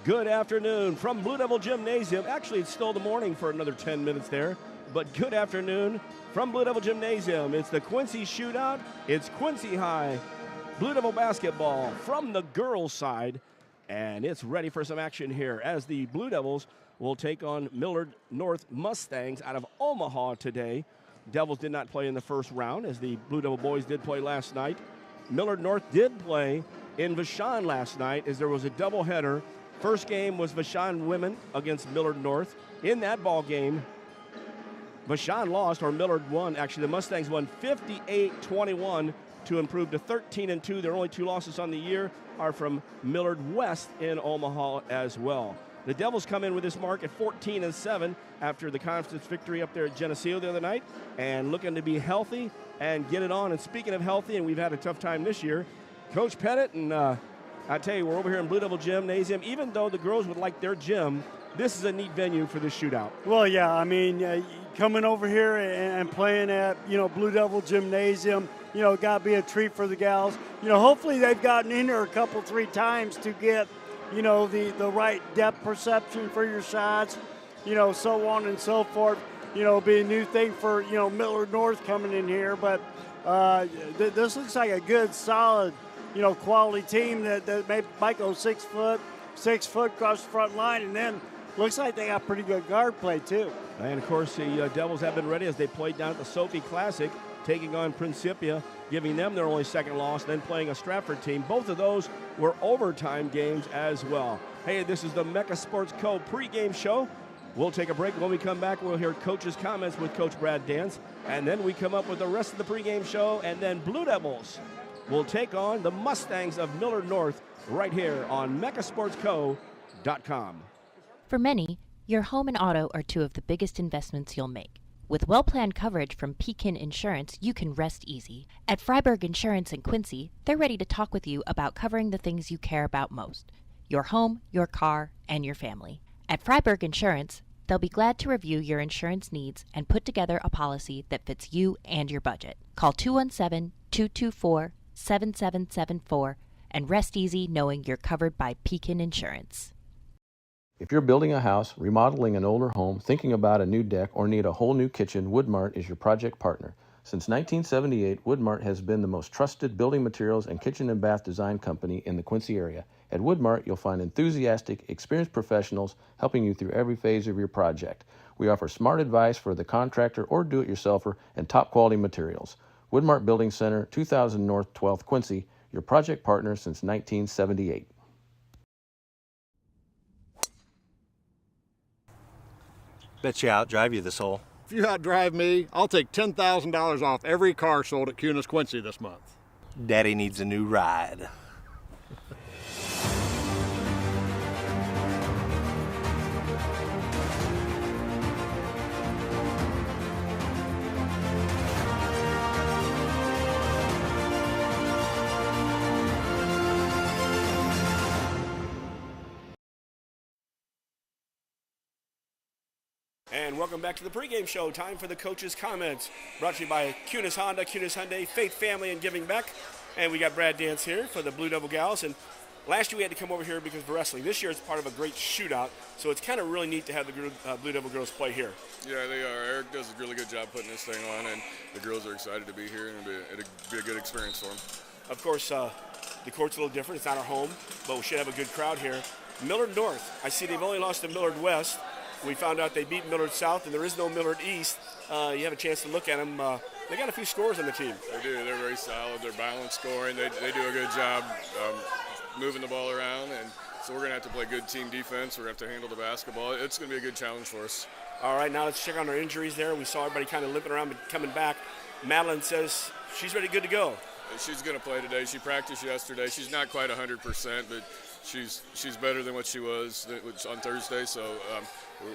Good afternoon from Blue Devil Gymnasium. Actually, it's still the morning for another 10 minutes there, but good afternoon from Blue Devil Gymnasium. It's the Quincy Shootout. It's Quincy High Blue Devil basketball from the girls' side, and it's ready for some action here as the Blue Devils will take on Millard North Mustangs out of Omaha today. Devils did not play in the first round, as the Blue Devil boys did play last night. Millard North did play in Vashon last night, as there was a doubleheader. First game was Vashon women against Millard North. In that ball game, Vashon lost, or Millard won. Actually, the Mustangs won 58-21 to improve to 13-2. Their only two losses on the year are from Millard West in Omaha as well. The Devils come in with this mark at 14-7 after the conference victory up there at Geneseo the other night, and looking to be healthy and get it on. And speaking of healthy, and we've had a tough time this year, Coach Pettit and I tell you, we're over here in Blue Devil Gymnasium. Even though the girls would like their gym, this is a neat venue for this shootout. Well, yeah, I mean, coming over here and playing at, Blue Devil Gymnasium, got to be a treat for the gals. Hopefully they've gotten in here a couple, 3 times to get, the right depth perception for your shots, so on and so forth. Be a new thing for, Millard North coming in here. But this looks like a good, solid, quality team that might go 6 foot across the front line, and then looks like they got pretty good guard play too. And of course, the Devils have been ready as they played down at the Sophie Classic, taking on Principia, giving them their only second loss, then playing a Stratford team. Both of those were overtime games as well. Hey, this is the Mecca Sports Co. pregame show. We'll take a break. When we come back, we'll hear Coach's comments with Coach Brad Dance, and then we come up with the rest of the pregame show, and then Blue Devils will take on the Mustangs of Millard North right here on MeccaSportsCo.com. For many, your home and auto are 2 of the biggest investments you'll make. With well-planned coverage from Pekin Insurance, you can rest easy. At Freiberg Insurance in Quincy, they're ready to talk with you about covering the things you care about most: your home, your car, and your family. At Freiberg Insurance, they'll be glad to review your insurance needs and put together a policy that fits you and your budget. Call 217-224-7774 and rest easy knowing you're covered by Pekin Insurance. If you're building a house, remodeling an older home, thinking about a new deck, or need a whole new kitchen, Woodmart is your project partner. Since 1978, Woodmart has been the most trusted building materials and kitchen and bath design company in the Quincy area. At Woodmart, you'll find enthusiastic, experienced professionals helping you through every phase of your project. We offer smart advice for the contractor or do-it-yourselfer and top-quality materials. Woodmart Building Center, 2000 North 12th, Quincy, your project partner since 1978. Bet you outdrive you this hole. If you outdrive me, I'll take $10,000 off every car sold at QHS Quincy this month. Daddy needs a new ride. And welcome back to the pregame show. Time for the coach's comments. Brought to you by Cunis Honda, Cunis Hyundai, Faith Family, and Giving Back. And we got Brad Dance here for the Blue Devil Gals. And last year we had to come over here because of wrestling. This year it's part of a great shootout. So it's kind of really neat to have the Blue Devil girls play here. Yeah, they are. Eric does a really good job putting this thing on, and the girls are excited to be here, and it'll be a good experience for them. Of course, the court's a little different. It's not our home, but we should have a good crowd here. Millard North. I see they've only lost to Millard West. We found out they beat Millard South, and there is no Millard East. You have a chance to look at them. They got a few scores on the team. They do. They're very solid. They're balanced scoring. They do a good job moving the ball around, and so we're going to have to play good team defense. We're going to have to handle the basketball. It's going to be a good challenge for us. All right, now let's check on our injuries there. We saw everybody kind of limping around but coming back. Madeline says she's ready, good to go. She's going to play today. She practiced yesterday. She's not quite 100%, but she's better than what she was on Thursday, so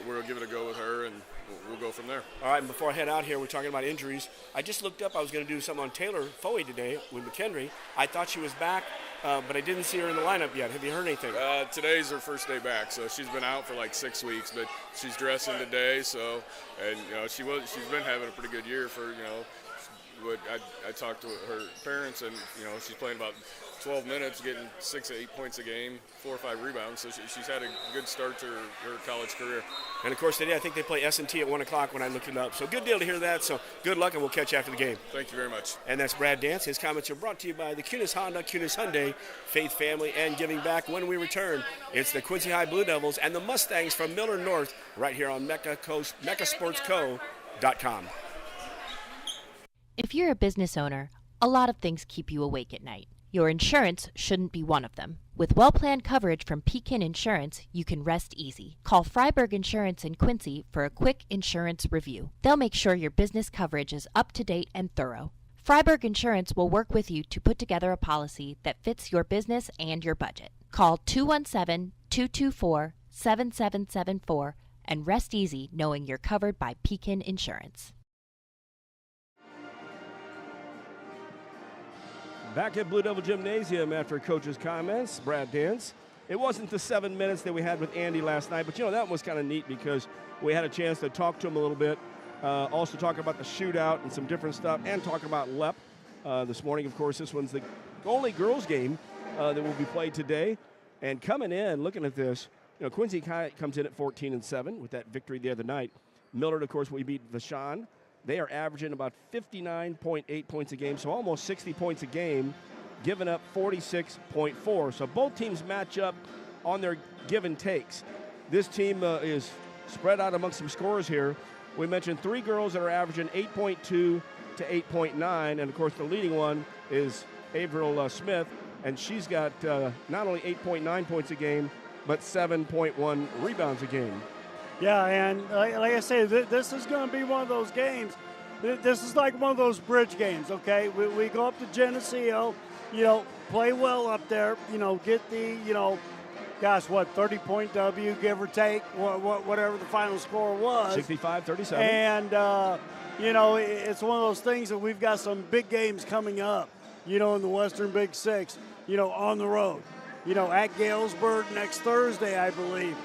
we'll give it a go with her, and we'll go from there. All right, and before I head out here, we're talking about injuries. I just looked up. I was going to do something on Taylor Foey today with McHenry. I thought she was back, but I didn't see her in the lineup yet. Have you heard anything? Today's her first day back, so she's been out for like 6 weeks, but she's dressing today, so, and she's been having a pretty good year for, I talked to her parents, and she's playing about 12 minutes, getting 6 to 8 points a game, 4 or 5 rebounds. So she's had a good start to her college career. And of course today I think they play S&T at 1 o'clock when I looked it up. So good deal to hear that. So good luck, and we'll catch you after the game. Thank you very much. And that's Brad Dance. His comments are brought to you by the Kunis Honda, Kunis Hyundai, Faith Family, and Giving Back. When we return, it's the Quincy High Blue Devils and the Mustangs from Millard North right here on MeccaSportsCo.com. If you're a business owner, a lot of things keep you awake at night. Your insurance shouldn't be one of them. With well-planned coverage from Pekin Insurance, you can rest easy. Call Freiberg Insurance in Quincy for a quick insurance review. They'll make sure your business coverage is up to date and thorough. Freiberg Insurance will work with you to put together a policy that fits your business and your budget. Call 217-224-7774 and rest easy knowing you're covered by Pekin Insurance. Back at Blue Devil Gymnasium after Coach's comments, Brad Dance. It wasn't the 7 minutes that we had with Andy last night, but that was kind of neat because we had a chance to talk to him a little bit, also talk about the shootout and some different stuff, and talk about LEP. This morning, of course, this one's the only girls game that will be played today. And coming in, looking at this, Quincy comes in at 14-7 with that victory the other night. Millard, of course, we beat Vashon. They are averaging about 59.8 points a game, so almost 60 points a game, giving up 46.4. So both teams match up on their give and takes. This team is spread out amongst some scores here. We mentioned 3 girls that are averaging 8.2 to 8.9, and of course the leading one is Avril Smith, and she's got not only 8.9 points a game, but 7.1 rebounds a game. Yeah, and like I say, this is going to be one of those games. This is like one of those bridge games, okay? We go up to Geneseo, play well up there, get the, 30-point W, give or take, whatever the final score was. 65-37. And, it's one of those things that we've got some big games coming up, in the Western Big Six, on the road. At Galesburg next Thursday, I believe.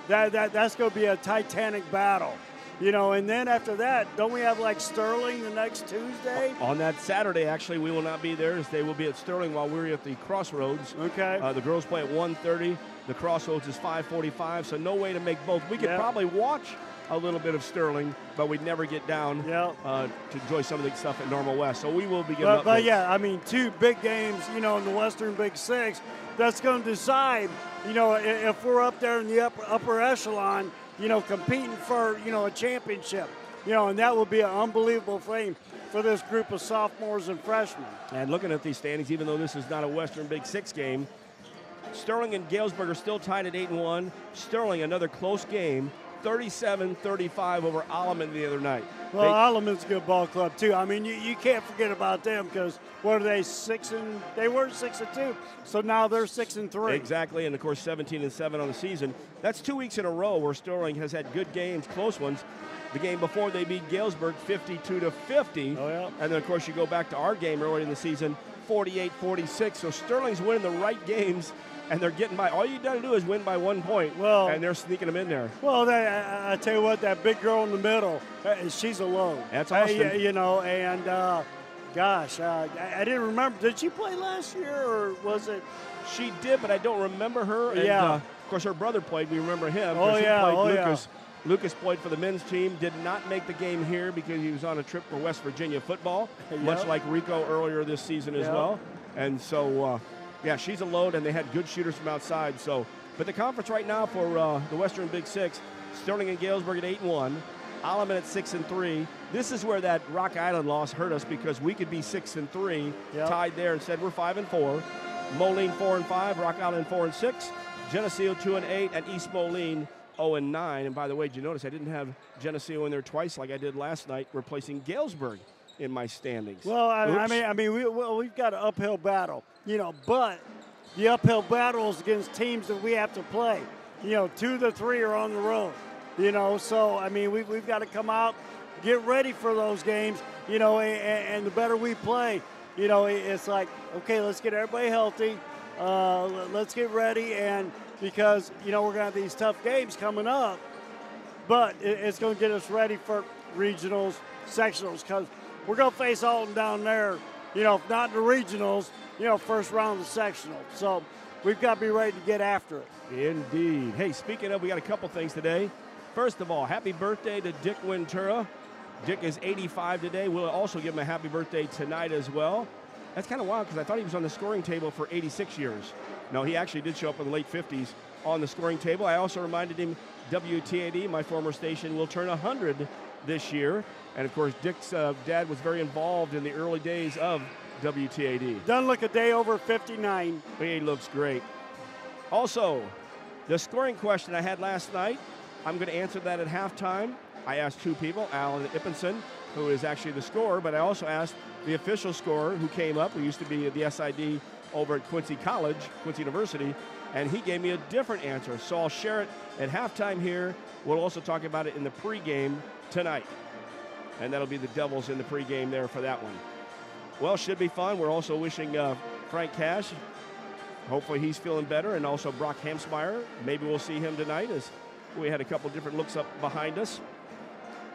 That's going to be a titanic battle, and then after that, don't we have Sterling the next Tuesday? On that Saturday, actually, we will not be there. They will be at Sterling while we're at the Crossroads. Okay. The girls play at 1:30. The Crossroads is 5:45, so no way to make both. We could probably watch a little bit of Sterling, but we'd never get down to enjoy some of the stuff at Normal West. So we will be giving up. But yeah, 2 big games, in the Western Big Six, that's going to decide, if we're up there in the upper echelon, competing for, a championship, and that will be an unbelievable thing for this group of sophomores and freshmen. And looking at these standings, even though this is not a Western Big Six game, Sterling and Galesburg are still tied at 8-1. Sterling, another close game, 37-35 over Alleman the other night. Well, Alleman's a good ball club too. You can't forget about them because what are they, they were 6-2, so now they're 6-3. Exactly, and of course 17-7 on the season. That's 2 weeks in a row where Sterling has had good games, close ones. The game before they beat Galesburg 52-50. Oh yeah. And then of course you go back to our game early in the season, 48-46. So Sterling's winning the right games. And they're getting by. All you got to do is win by 1 point, and they're sneaking them in there. Well, I tell you what, that big girl in the middle, she's alone. That's awesome. And gosh, I didn't remember. Did she play last year, or was it? She did, but I don't remember her. And, yeah. Of course, her brother played. We remember him. Oh, yeah. Lucas. Lucas played for the men's team, did not make the game here because he was on a trip for West Virginia football, much like Rico earlier this season as well. And so... yeah, she's a load, and they had good shooters from outside. So, but the conference right now for the Western Big Six, Sterling and Galesburg at 8-1, Alleman at 6-3. This is where that Rock Island loss hurt us because we could be 6-3, tied there. Instead, we're 5-4. Moline 4-5, Rock Island 4-6, Geneseo 2-8, and East Moline 0-9. And by the way, did you notice I didn't have Geneseo in there twice like I did last night, replacing Galesburg in my standings. Well, we've got an uphill battle, but the uphill battle is against teams that we have to play. 2 of the 3 are on the road, so, we've got to come out, get ready for those games, and the better we play, it's like, okay, let's get everybody healthy, let's get ready, and because, we're going to have these tough games coming up, but it's going to get us ready for regionals, sectionals, because we're going to face Alton down there, if not in the regionals, first round of the sectional. So we've got to be ready to get after it. Indeed. Hey, speaking of, we got a couple things today. First of all, happy birthday to Dick Ventura. Dick is 85 today. We'll also give him a happy birthday tonight as well. That's kind of wild because I thought he was on the scoring table for 86 years. No, he actually did show up in the late 50s on the scoring table. I also reminded him WTAD, my former station, will turn 100 this year. And, of course, Dick's dad was very involved in the early days of WTAD. Doesn't look a day over 59. He looks great. Also, the scoring question I had last night, I'm going to answer that at halftime. I asked two people, Alan Ippenson, who is actually the scorer, but I also asked the official scorer who came up, who used to be the SID over at Quincy College, Quincy University, and he gave me a different answer. So I'll share it at halftime here. We'll also talk about it in the pregame tonight. And that'll be the Devils in the pregame there for that one. Well, should be fun. We're also wishing Frank Cash, hopefully he's feeling better, and also Brock Hamsmeyer. Maybe we'll see him tonight as we had a couple different looks up behind us.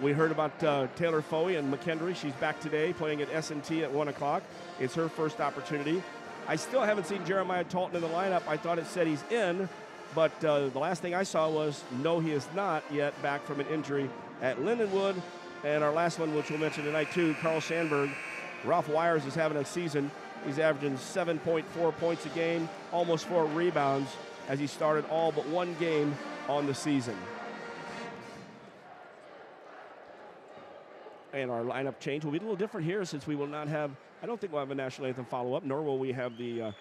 We heard about Taylor Foey and McKendry. She's back today playing at S&T at 1 o'clock. It's her first opportunity. I still haven't seen Jeremiah Talton in the lineup. I thought it said he's in, but the last thing I saw was no, he is not yet back from an injury at Lindenwood. And our last one, which we'll mention tonight too, Carl Sandberg. Ralph Wires is having a season. He's averaging 7.4 points a game, almost 4 rebounds as he started all but one game on the season. And our lineup change will be a little different here since we will not have, I don't think we'll have a national anthem follow-up, nor will we have the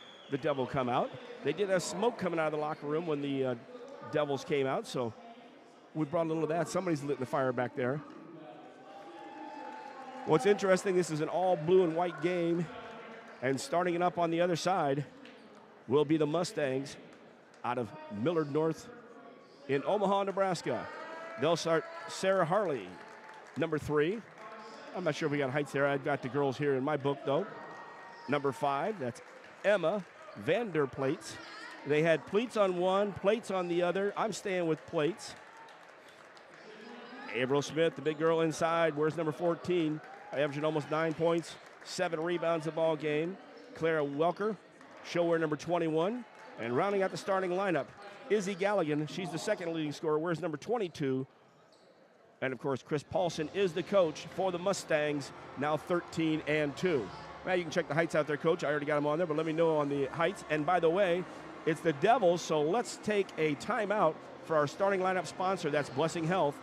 Devil come out. They did have smoke coming out of the locker room when the Devils came out, so we brought a little of that. Somebody's lit the fire back there. What's interesting, this is an all blue and white game, and starting it up on the other side will be the Mustangs out of Millard North in Omaha, Nebraska. They'll start Sarah Harley, number 3. I'm not sure if we got heights there. I've got the girls here in my book, though. Number 5, that's Emma Vanderplates. They had pleats on one, plates on the other. I'm staying with plates. Avril Smith, the big girl inside, wears number 14, averaging almost 9 points, 7 rebounds a ball game. Clara Welker, she'll wear number 21. And rounding out the starting lineup, Izzy Galligan. She's the second leading scorer, wears number 22. And, of course, Chris Paulson is the coach for the Mustangs, now 13-2. Now, you can check the heights out there, Coach. I already got them on there, but let me know on the heights. And, by the way, it's the Devils, so let's take a timeout for our starting lineup sponsor. That's Blessing Health,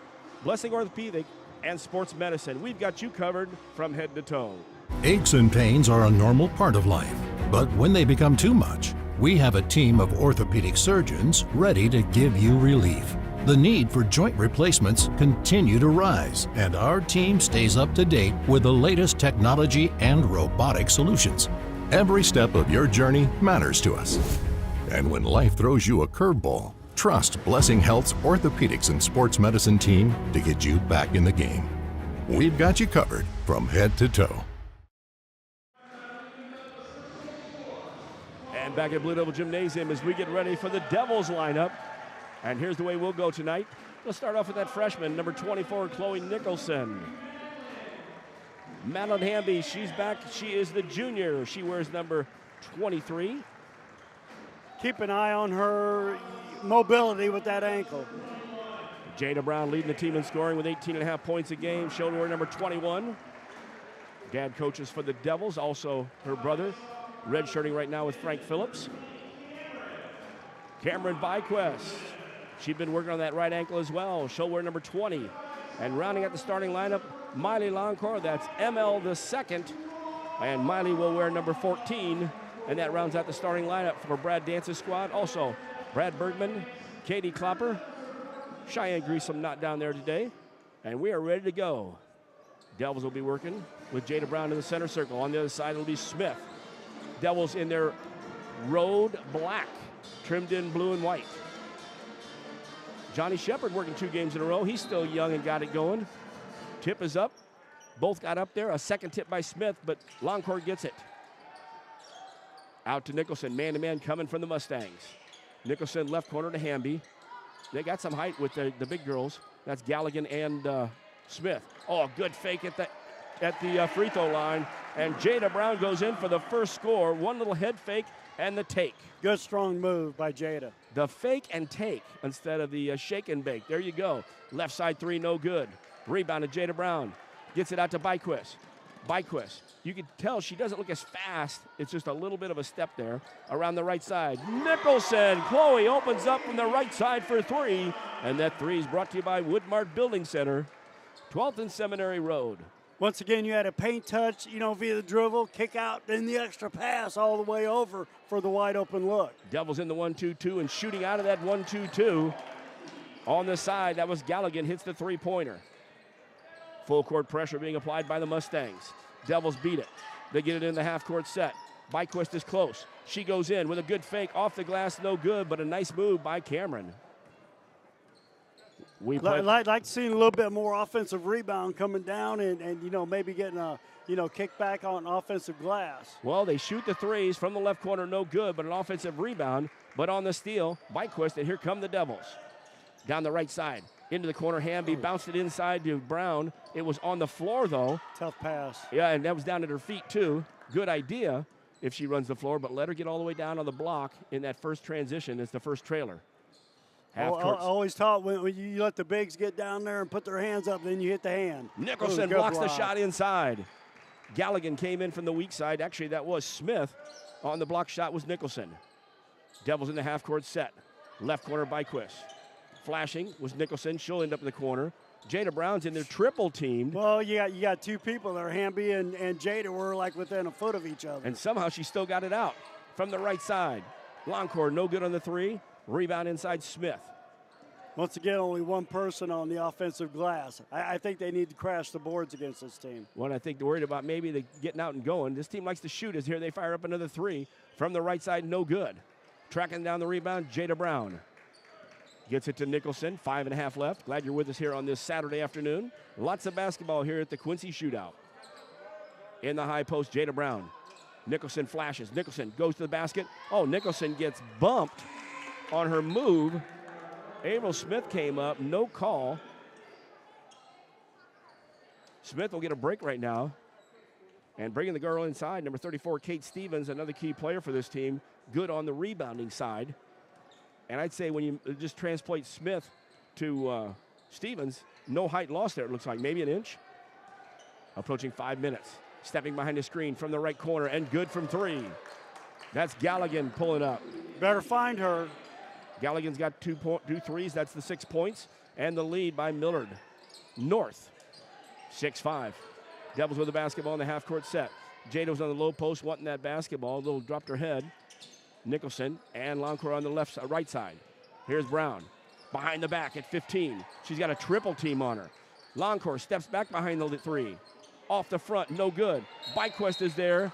Blessing Orthopedic, and Sports Medicine. We've got you covered from head to toe. Aches and pains are a normal part of life, but when they become too much, we have a team of orthopedic surgeons ready to give you relief. The need for joint replacements continue to rise, and our team stays up to date with the latest technology and robotic solutions. Every step of your journey matters to us. And when life throws you a curveball, trust Blessing Health's orthopedics and sports medicine team to get you back in the game. We've got you covered from head to toe. And back at Blue Devil Gymnasium as we get ready for the Devils lineup. And here's the way we'll go tonight. Let's start off with that freshman, number 24, Chloe Nicholson. Madeline Hamby, she's back. She is the junior. She wears number 23. Keep an eye on her mobility with that ankle. Jada Brown leading the team in scoring with 18.5 points a game. She'll wear number 21. Dad coaches for the Devils, also her brother, redshirting right now with Frank Phillips. Cameron Byquest. She's been working on that right ankle as well. She'll wear number 20. And rounding out the starting lineup, Miley Longcore. That's ML the second. And Miley will wear number 14. And that rounds out the starting lineup for Brad Dance's squad. Also, Brad Bergman, Katie Klopper, Cheyenne Greasom not down there today. And we are ready to go. Devils will be working with Jada Brown in the center circle. On the other side, it'll be Smith. Devils in their road black, trimmed in blue and white. Johnny Shepard working 2 games in a row. He's still young and got it going. Tip is up. Both got up there. A second tip by Smith, but Longcourt gets it. Out to Nicholson, man-to-man coming from the Mustangs. Nicholson left corner to Hamby. They got some height with the big girls. That's Galligan and Smith. Oh, a good fake at the at the free throw line, and Jada Brown goes in for the first score. One little head fake and the take. Good strong move by Jada. The fake and take instead of the shake and bake. There you go. Left side three, no good. Rebound to Jada Brown. Gets it out to Byquist. Byquist. You can tell she doesn't look as fast. It's just a little bit of a step there around the right side. Nicholson. Chloe opens up from the right side for three. And that three is brought to you by Woodmart Building Center. 12th and Seminary Road. Once again, you had a paint touch, via the dribble, kick out, then the extra pass all the way over for the wide open look. Devils in the 1-2-2 and shooting out of that 1-2-2. On the side, that was Galligan, hits the three-pointer. Full court pressure being applied by the Mustangs. Devils beat it. They get it in the half-court set. Byquist is close. She goes in with a good fake. Off the glass, no good, but a nice move by Cameron. I'd like to see a little bit more offensive rebound coming down and maybe getting a, kickback on offensive glass. Well, they shoot the threes from the left corner, no good, but an offensive rebound. But on the steal, Byquist, and here come the Devils. Down the right side, into the corner, Hamby bounced it inside to Brown. It was on the floor, though. Tough pass. Yeah, and that was down at her feet, too. Good idea if she runs the floor, but let her get all the way down on the block in that first transition. It's the first trailer. I always thought when you let the bigs get down there and put their hands up, then you hit the hand. Nicholson blocks the shot inside. Galligan came in from the weak side. Actually, that was Smith. On the block shot was Nicholson. Devils in the half-court set. Left corner Byquist. Flashing was Nicholson. She'll end up in the corner. Jada Brown's in their triple team. Well, you got two people there. Hamby and Jada were like within a foot of each other. And somehow she still got it out from the right side. Longcore, no good on the three. Rebound inside Smith. Once again, only one person on the offensive glass. I think they need to crash the boards against this team. What I think they're worried about maybe they getting out and going. This team likes to shoot. As here they fire up another three from the right side, no good. Tracking down the rebound, Jada Brown. Gets it to Nicholson, 5.5 left. Glad you're with us here on this Saturday afternoon. Lots of basketball here at the Quincy Shootout. In the high post, Jada Brown. Nicholson flashes. Nicholson goes to the basket. Oh, Nicholson gets bumped on her move. April Smith came up, no call. Smith will get a break right now. And bringing the girl inside, number 34, Kate Stevens, another key player for this team. Good on the rebounding side. And I'd say when you just translate Smith to Stevens, no height loss there, it looks like. Maybe an inch. Approaching 5 minutes. Stepping behind the screen from the right corner, and good from three. That's Galligan pulling up. Better find her. Galligan's got two threes. That's the 6 points. And the lead by Millard. North, 6-5. Devils with the basketball in the half-court set. Jada was on the low post wanting that basketball. A little dropped her head. Nicholson and Longcore on the right side. Here's Brown. Behind the back at 15. She's got a triple team on her. Longcore steps back behind the three. Off the front, no good. Byquist is there.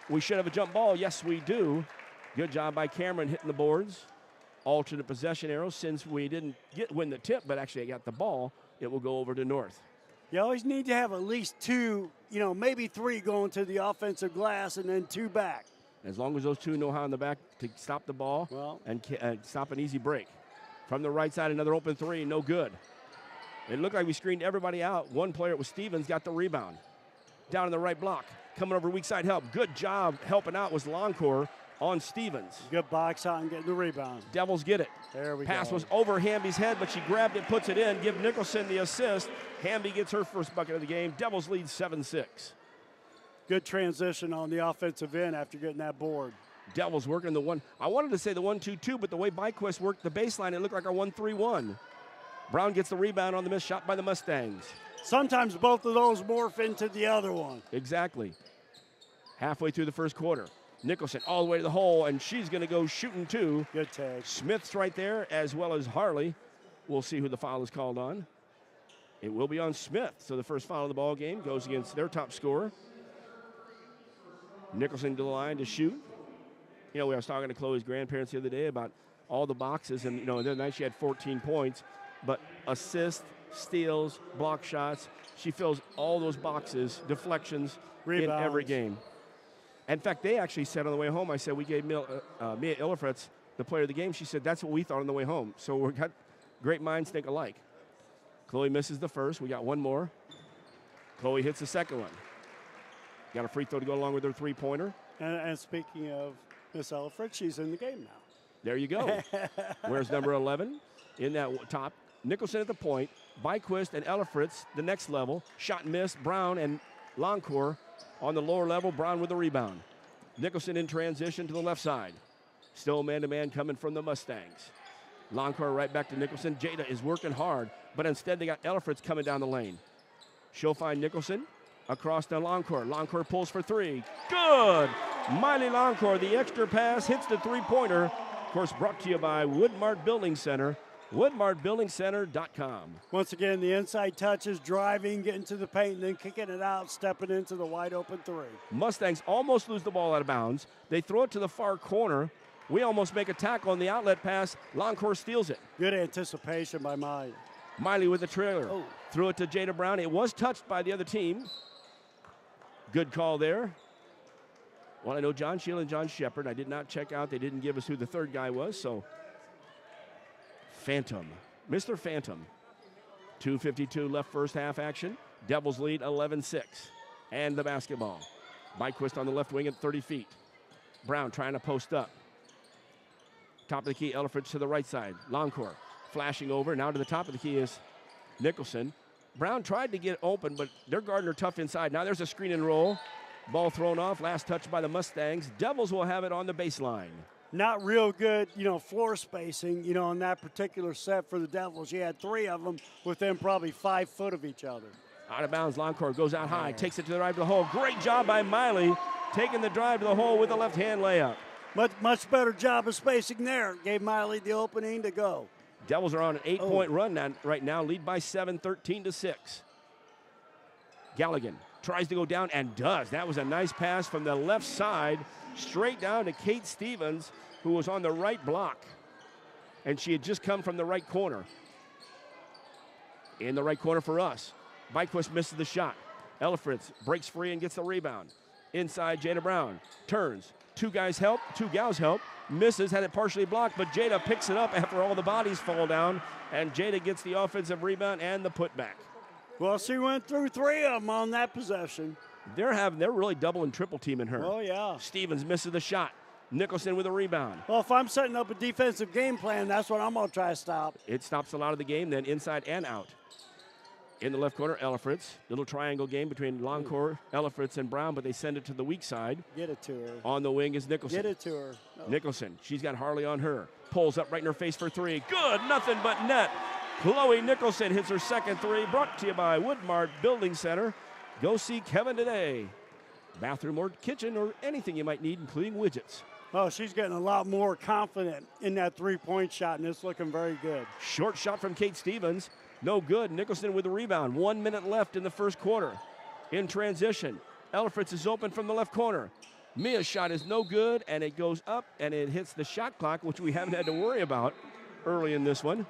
We should have a jump ball. Yes, we do. Good job by Cameron hitting the boards. Alternate possession arrow. Since we didn't win the tip, but actually got the ball, it will go over to North. You always need to have at least two, maybe three going to the offensive glass and then two back. As long as those two know how in the back to stop the ball and stop an easy break. From the right side, another open three, no good. It looked like we screened everybody out. One player, it was Stevens, got the rebound. Down in the right block, coming over weak side help. Good job helping out was Longcore on Stevens. Good box out and getting the rebound. Devils get it. There we go. Pass was over Hamby's head, but she grabbed it, puts it in. Give Nicholson the assist. Hamby gets her first bucket of the game. Devils lead 7-6. Good transition on the offensive end after getting that board. Devils working the one. I wanted to say the 1-2-2, but the way Byquist worked the baseline, it looked like a 1-3-1. Brown gets the rebound on the missed shot by the Mustangs. Sometimes both of those morph into the other one. Exactly. Halfway through the first quarter. Nicholson all the way to the hole, and she's going to go shooting two. Good tag. Smith's right there, as well as Harley. We'll see who the foul is called on. It will be on Smith. So the first foul of the ball game goes against their top scorer. Nicholson to the line to shoot. I was talking to Chloe's grandparents the other day about all the boxes, and the other night she had 14 points, but assists, steals, block shots. She fills all those boxes, deflections, rebounds in every game. In fact, they actually said on the way home, I said, we gave Mia Illifritz the player of the game. She said, that's what we thought on the way home. So we've got great minds think alike. Chloe misses the first. We got one more. Chloe hits the second one. Got a free throw to go along with her three-pointer. And speaking of Miss Elfred, she's in the game now. There you go. Where's number 11? In that top. Nicholson at the point. Byquist and Elfritz, the next level. Shot missed. Brown and Loncourt on the lower level. Brown with the rebound. Nicholson in transition to the left side. Still man-to-man coming from the Mustangs. Loncourt right back to Nicholson. Jada is working hard, but instead they got Elfritz coming down the lane. She'll find Nicholson across to Loncourt. Loncourt pulls for three. Good! Miley Loncourt, the extra pass, hits the three-pointer. Of course, brought to you by Woodmart Building Center. WoodmartBuildingCenter.com. Once again, the inside touches, driving, getting to the paint, and then kicking it out, stepping into the wide-open three. Mustangs almost lose the ball out of bounds. They throw it to the far corner. We almost make a tackle on the outlet pass. Loncourt steals it. Good anticipation by Miley. Miley with the trailer. Oh. Threw it to Jada Brown. It was touched by the other team. Good call there. Well, I know John Shield and John Shepard. I did not check out. They didn't give us who the third guy was, so Phantom. Mr. Phantom. 2:52 left first half action. Devils lead 11-6. And the basketball. Byquist on the left wing at 30 feet. Brown trying to post up. Top of the key, Elfridge to the right side. Loncourt flashing over. Now to the top of the key is Nicholson. Brown tried to get open, but they're guarding her tough inside. Now there's a screen and roll. Ball thrown off. Last touch by the Mustangs. Devils will have it on the baseline. Not real good, floor spacing, on that particular set for the Devils. You had three of them within probably 5 foot of each other. Out of bounds, Loncourt goes out high, takes it to the drive to the hole. Great job by Miley, taking the drive to the hole with a left-hand layup. Much better job of spacing there. Gave Miley the opening to go. Devils are on an 8-point run right now, lead by 7, 13-6. Galligan tries to go down and does. That was a nice pass from the left side, straight down to Kate Stevens, who was on the right block. And she had just come from the right corner. In the right corner for us. Byquist misses the shot. Elfritz breaks free and gets the rebound. Inside, Jada Brown turns. Two gals help. Misses, had it partially blocked, but Jada picks it up after all the bodies fall down, and Jada gets the offensive rebound and the putback. Well, she went through 3 of them on that possession. They're really double and triple teaming her. Oh, yeah. Stevens misses the shot. Nicholson with a rebound. Well, if I'm setting up a defensive game plan, that's what I'm going to try to stop. It stops a lot of the game, then inside and out. In the left corner, Elfritz. Little triangle game between Loncourt, Elfritz, and Brown, but they send it to the weak side. Get it to her. On the wing is Nicholson. Get it to her. Oh. Nicholson, she's got Harley on her. Pulls up right in her face for three. Good, nothing but net. Chloe Nicholson hits her second three. Brought to you by Woodmart Building Center. Go see Kevin today. Bathroom or kitchen or anything you might need, including widgets. Oh, she's getting a lot more confident in that three-point shot, and it's looking very good. Short shot from Kate Stevens. No good. Nicholson with the rebound. 1 minute left in the first quarter. In transition, Elfritz is open from the left corner. Mia's shot is no good, and it goes up, and it hits the shot clock, which we haven't had to worry about early in this one.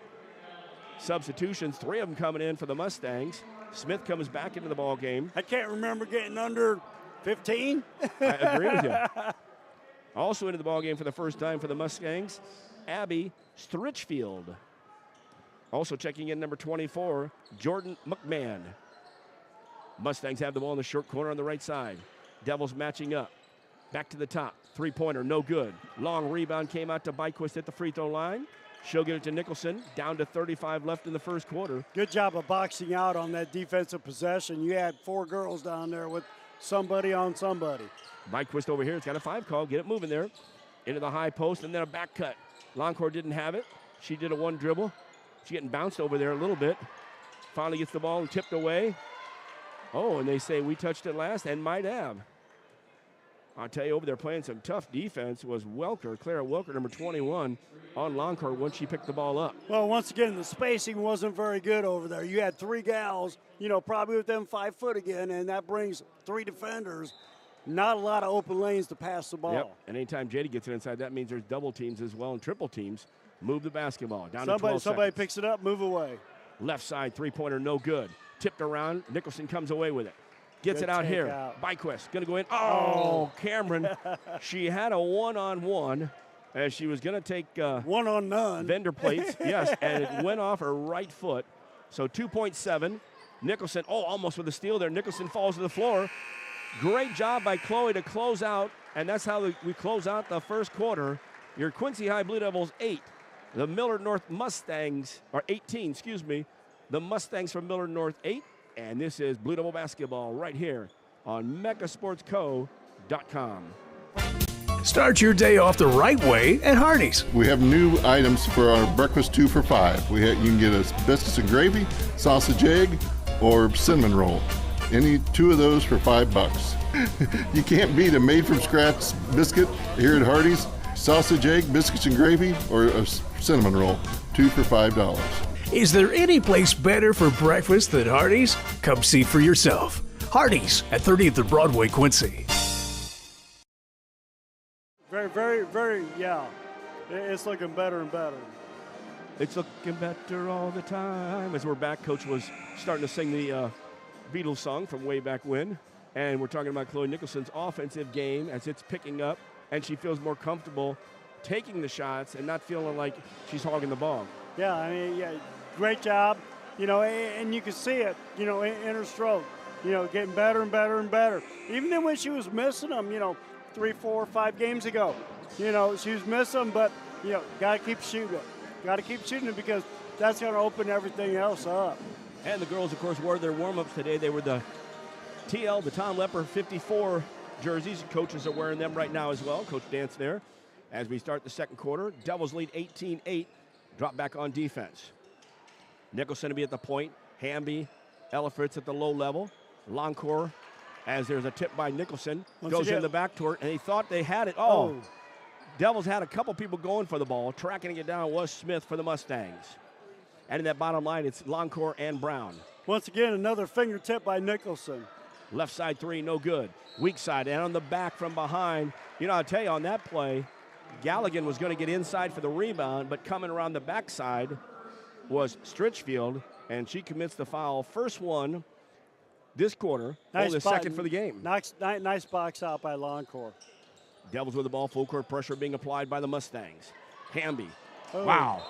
Substitutions, 3 of them coming in for the Mustangs. Smith comes back into the ball game. I can't remember getting under 15. I agree with you. Also into the ball game for the first time for the Mustangs, Abby Stritchfield. Also checking in number 24, Jordan McMahon. Mustangs have the ball in the short corner on the right side. Devils matching up. Back to the top. Three-pointer, no good. Long rebound came out to Byquist at the free throw line. She'll get it to Nicholson. Down to 35 left in the first quarter. Good job of boxing out on that defensive possession. You had 4 girls down there with somebody on somebody. Byquist over here. It's got a 5 call. Get it moving there. Into the high post and then a back cut. Loncourt didn't have it. She did a 1 dribble. She's getting bounced over there a little bit. Finally gets the ball and tipped away. Oh, and they say we touched it last and might have. I'll tell you, over there playing some tough defense was Clara Welker, number 21, on Loncourt once she picked the ball up. Well, once again, the spacing wasn't very good over there. You had 3 gals, probably within 5 foot again, and that brings 3 defenders. Not a lot of open lanes to pass the ball. Yep, and anytime Jada gets it inside, that means there's double teams as well and triple teams. Move the basketball. Down to 12 Somebody seconds. picks it up, move away. Left side three-pointer, no good. Tipped around. Nicholson comes away with it. Gets it out here. Byquist going to go in. Oh, Cameron. She had a one-on-one as she was going to take one-on-none vendor plates. Yes, and it went off her right foot. So 2.7. Nicholson, almost with a steal there. Nicholson falls to the floor. Great job by Chloe to close out, and that's how we close out the first quarter. Your Quincy High Blue Devils 8. The Millard North Mustangs, or 18, excuse me. The Mustangs from Millard North 8. And this is Blue Devil basketball right here on mechasportsco.com. Start your day off the right way at Hardee's. We have new items for our breakfast 2 for $5. You can get a biscuits and gravy, sausage egg, or cinnamon roll. Any 2 of those for $5. You can't beat a made-from-scratch biscuit here at Hardee's. Sausage egg, biscuits and gravy, or a cinnamon roll. 2 for $5. Is there any place better for breakfast than Hardee's? Come see for yourself. Hardee's at 30th and Broadway, Quincy. Very, yeah. It's looking better and better. It's looking better all the time. As we're back, Coach was starting to sing the Beatles song from way back when. And we're talking about Chloe Nicholson's offensive game as it's picking up, and she feels more comfortable taking the shots and not feeling like she's hogging the ball. Yeah, I mean, yeah, great job. And you can see it, in her stroke, getting better and better and better. Even then when she was missing them, 3, 4, 5 games ago, she was missing them, but, got to keep shooting it. Got to keep shooting it because that's going to open everything else up. And the girls, of course, wore their warm-ups today. They were the TL, the Tom Lepper 54 jerseys. Coaches are wearing them right now as well. Coach Dance there. As we start the second quarter, Devils lead 18-8. Drop back on defense. Nicholson to be at the point. Hamby, Ellifritz at the low level. Loncourt, as there's a tip by Nicholson, goes in the back to her, and he thought they had it. Devils had a couple people going for the ball. Tracking it down was Smith for the Mustangs. And in that bottom line, it's Loncourt and Brown. Once again, another fingertip by Nicholson. Left side 3, no good. Weak side, and on the back from behind. I'll tell you, on that play, Galligan was going to get inside for the rebound, but coming around the backside was Stritchfield, and she commits the foul. First one this quarter, only the second for the game. Nice box out by Loncourt. Devils with the ball, full court pressure being applied by the Mustangs. Hamby, wow.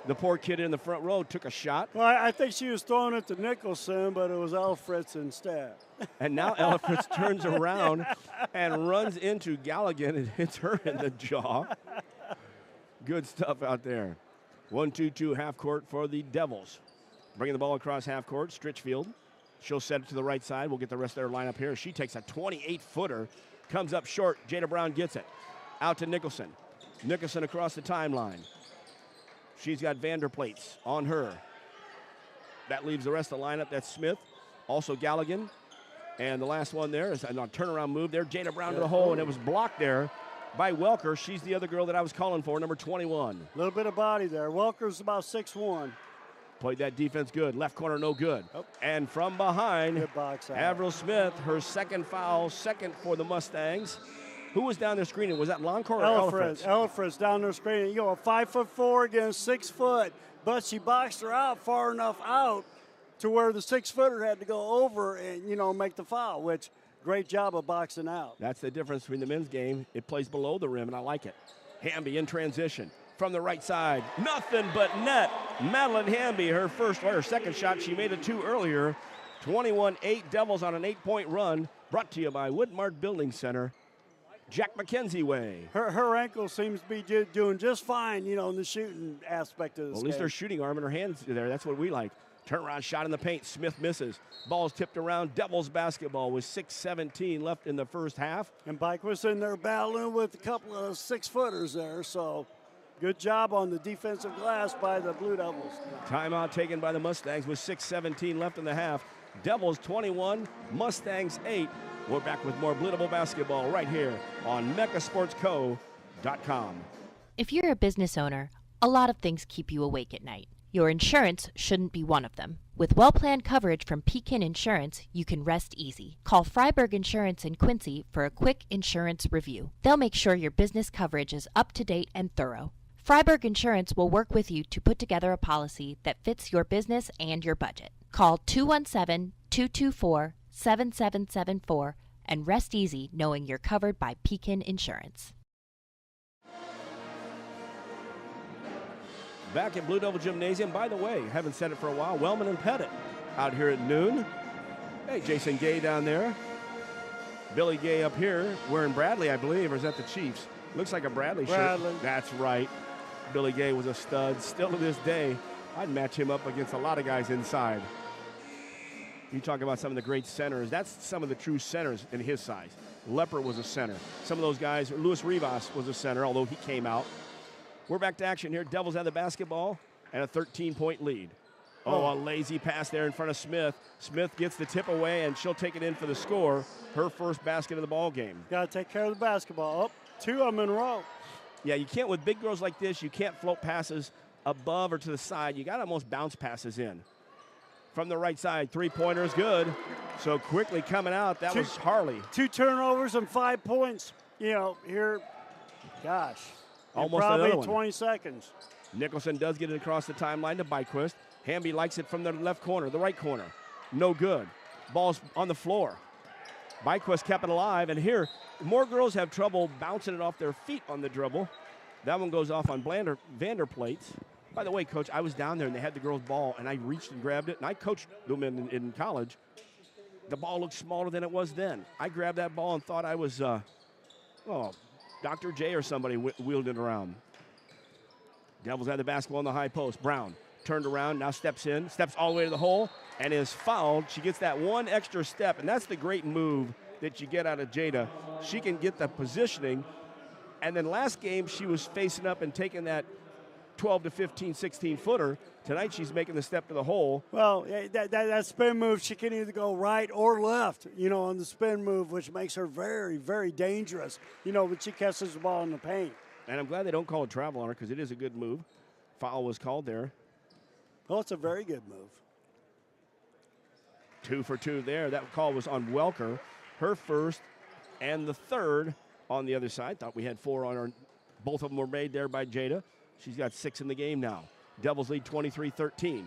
The poor kid in the front row took a shot. Well, I think she was throwing it to Nicholson, but it was Ellifritz instead. And now Ellifritz turns around and runs into Galligan and hits her in the jaw. Good stuff out there. 1-2-2 half court for the Devils. Bringing the ball across half court, Stritchfield. She'll set it to the right side. We'll get the rest of their lineup here. She takes a 28-footer, comes up short. Jada Brown gets it. Out to Nicholson. Nicholson across the timeline. She's got Vanderplates on her. That leaves the rest of the lineup. That's Smith, also Galligan. And the last one there is a turnaround move there. Jada Brown to the hole, and it was blocked there by Welker. She's the other girl that I was calling for, number 21. A little bit of body there. Welker's about 6'1". Played that defense good. Left corner, no good. And from behind, Avril Smith, her second foul, second for the Mustangs. Who was down there screening? Was that Loncourt or Ellifritz? Ellifritz down there screening. A 5'4" against 6 foot, but she boxed her out far enough out to where the 6-footer had to go over and, make the foul, which great job of boxing out. That's the difference between the men's game. It plays below the rim, and I like it. Hamby in transition from the right side. Nothing but net. Madeline Hamby, her second shot, she made it 2 earlier. 21-8 Devils on an 8-point run. Brought to you by Woodmart Building Center. Jack McKenzie way. Her ankle seems to be doing just fine, in the shooting aspect of this At least her shooting arm and her hands there. That's what we like. Turnaround shot in the paint. Smith misses. Ball's tipped around. Devils basketball with 6:17 left in the first half. And Bike was in there battling with a couple of 6-footers there, so good job on the defensive glass by the Blue Devils. Timeout taken by the Mustangs with 6:17 left in the half. Devils 21, Mustangs 8. We're back with more Blue Devil basketball right here on mechasportsco.com. If you're a business owner, a lot of things keep you awake at night. Your insurance shouldn't be one of them. With well-planned coverage from Pekin Insurance, you can rest easy. Call Freiberg Insurance in Quincy for a quick insurance review. They'll make sure your business coverage is up to date and thorough. Freiberg Insurance will work with you to put together a policy that fits your business and your budget. Call 217-224-7774 and rest easy knowing you're covered by Pekin Insurance. Back at Blue Devil Gymnasium. By the way, haven't said it for a while, Wellman and Pettit out here at noon. Hey, Jason Gay down there. Billy Gay up here wearing Bradley, I believe, or is that the Chiefs? Looks like a Bradley shirt. That's right. Billy Gay was a stud. Still to this day, I'd match him up against a lot of guys inside. You talk about some of the great centers. That's some of the true centers in his size. Lepper was a center. Some of those guys, Luis Rivas was a center, although he came out. We're back to action here. Devils have the basketball and a 13-point lead. Oh, a lazy pass there in front of Smith. Smith gets the tip away, and she'll take it in for the score. Her first basket of the ball game. Got to take care of the basketball. Oh, 2 of them in a row. Yeah, you can't, with big girls like this, you can't float passes above or to the side. You got to almost bounce passes in. From the right side, three-pointer is good. So quickly coming out, that was Harley. 2 turnovers and 5 points. You know, here, gosh. Almost probably another one. 20 seconds. Nicholson does get it across the timeline to Byquist. Hamby likes it from the left corner, the right corner. No good. Ball's on the floor. Byquist kept it alive, and here, more girls have trouble bouncing it off their feet on the dribble. That one goes off on Vanderplates. By the way, Coach, I was down there, and they had the girls' ball, and I reached and grabbed it, and I coached them in college. The ball looked smaller than it was then. I grabbed that ball and thought I was, Dr. J or somebody wheeled it around. Devils had the basketball in the high post. Brown turned around, now steps in, steps all the way to the hole, and is fouled. She gets that one extra step, and that's the great move that you get out of Jada. She can get the positioning, and then last game she was facing up and taking that 12 to 15, 16-footer. Tonight she's making the step to the hole. Well, that spin move, she can either go right or left, you know, on the spin move, which makes her very, very dangerous, you know, when she catches the ball in the paint. And I'm glad they don't call a travel on her because it is a good move. Foul was called there. Well, it's a very good move. 2 for 2 there. That call was on Welker. Her first and the third on the other side. Thought we had 4 on her. Both of them were made there by Jada. She's got 6 in the game now. Devils lead 23-13.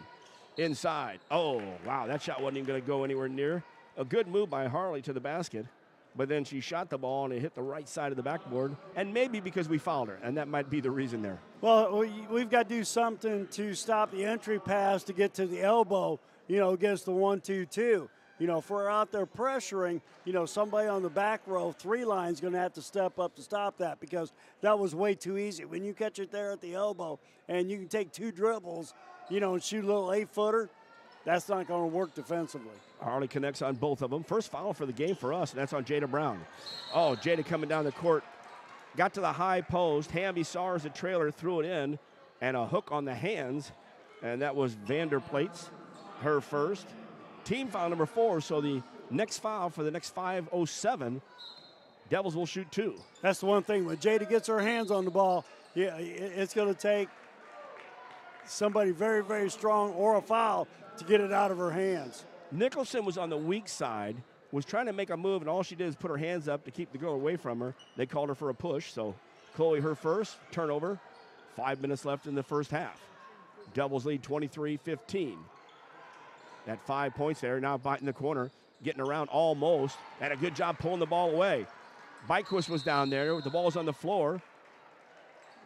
Inside. Oh, wow, that shot wasn't even going to go anywhere near. A good move by Harley to the basket. But then she shot the ball and it hit the right side of the backboard, and maybe because we fouled her, and that might be the reason there. Well, we've got to do something to stop the entry pass to get to the elbow, you know, against the 1-2-2. You know, if we're out there pressuring, you know, somebody on the back row, 3 line is going to have to step up to stop that because that was way too easy. When you catch it there at the elbow and you can take 2 dribbles, you know, and shoot a little 8-footer, that's not going to work defensively. Harley connects on both of them. First foul for the game for us, and that's on Jada Brown. Oh, Jada coming down the court. Got to the high post. Hamby saw her as a trailer, threw it in, and a hook on the hands, and that was Vanderplates, her first. Team foul number 4, so the next foul for the next 5:07, Devils will shoot 2. That's the one thing. When Jada gets her hands on the ball, yeah, it's going to take somebody very, very strong or a foul to get it out of her hands. Nicholson was on the weak side, was trying to make a move, and all she did is put her hands up to keep the girl away from her. They called her for a push, so Chloe her first, turnover. 5 minutes left in the first half. Devils lead 23-15. That 5 points there, now biting the corner, getting around almost, and a good job pulling the ball away. Byquist was down there. The ball's on the floor.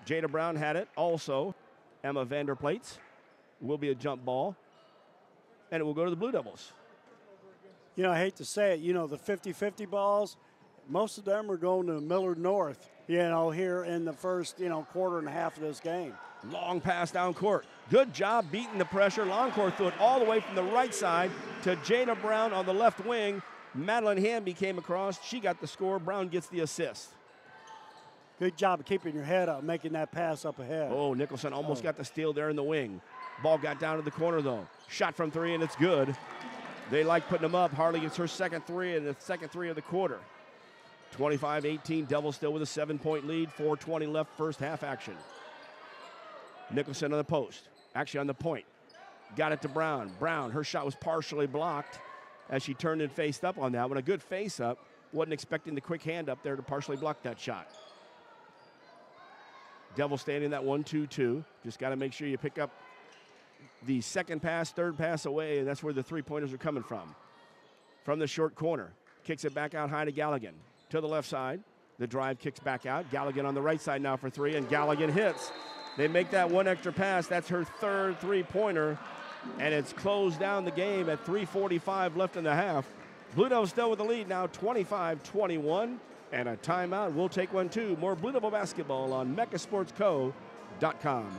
Jada Brown had it also. Emma Vanderplates will be a jump ball, and it will go to the Blue Devils. You know, I hate to say it, you know, the 50-50 balls, most of them are going to Millard North, you know, here in the first, you know, quarter and a half of this game. Long pass down court. Good job beating the pressure. Longcourt threw it all the way from the right side to Jada Brown on the left wing. Madeline Hamby came across. She got the score. Brown gets the assist. Good job of keeping your head up, making that pass up ahead. Oh, Nicholson almost got the steal there in the wing. Ball got down to the corner, though. Shot from 3, and it's good. They like putting them up. Harley gets her second 3 and the second 3 of the quarter. 25-18, Devils still with a 7-point lead. 4:20 left, first half action. Nicholson on the post, actually on the point. Got it to Brown. Brown, her shot was partially blocked as she turned and faced up on that one. A good face up. Wasn't expecting the quick hand up there to partially block that shot. Devils standing that 1-2-2. Just got to make sure you pick up the second pass, third pass away, and that's where the 3-pointers are coming from. From the short corner, kicks it back out high to Galligan. To the left side, the drive kicks back out. Galligan on the right side now for 3, and Galligan hits. They make that one extra pass. That's her third 3-pointer, And it's closed down the game at 3:45 left in the half. Blue Devils still with the lead now, 25-21. And a timeout. We'll take one, too. More Blue Devil basketball on mechasportsco.com.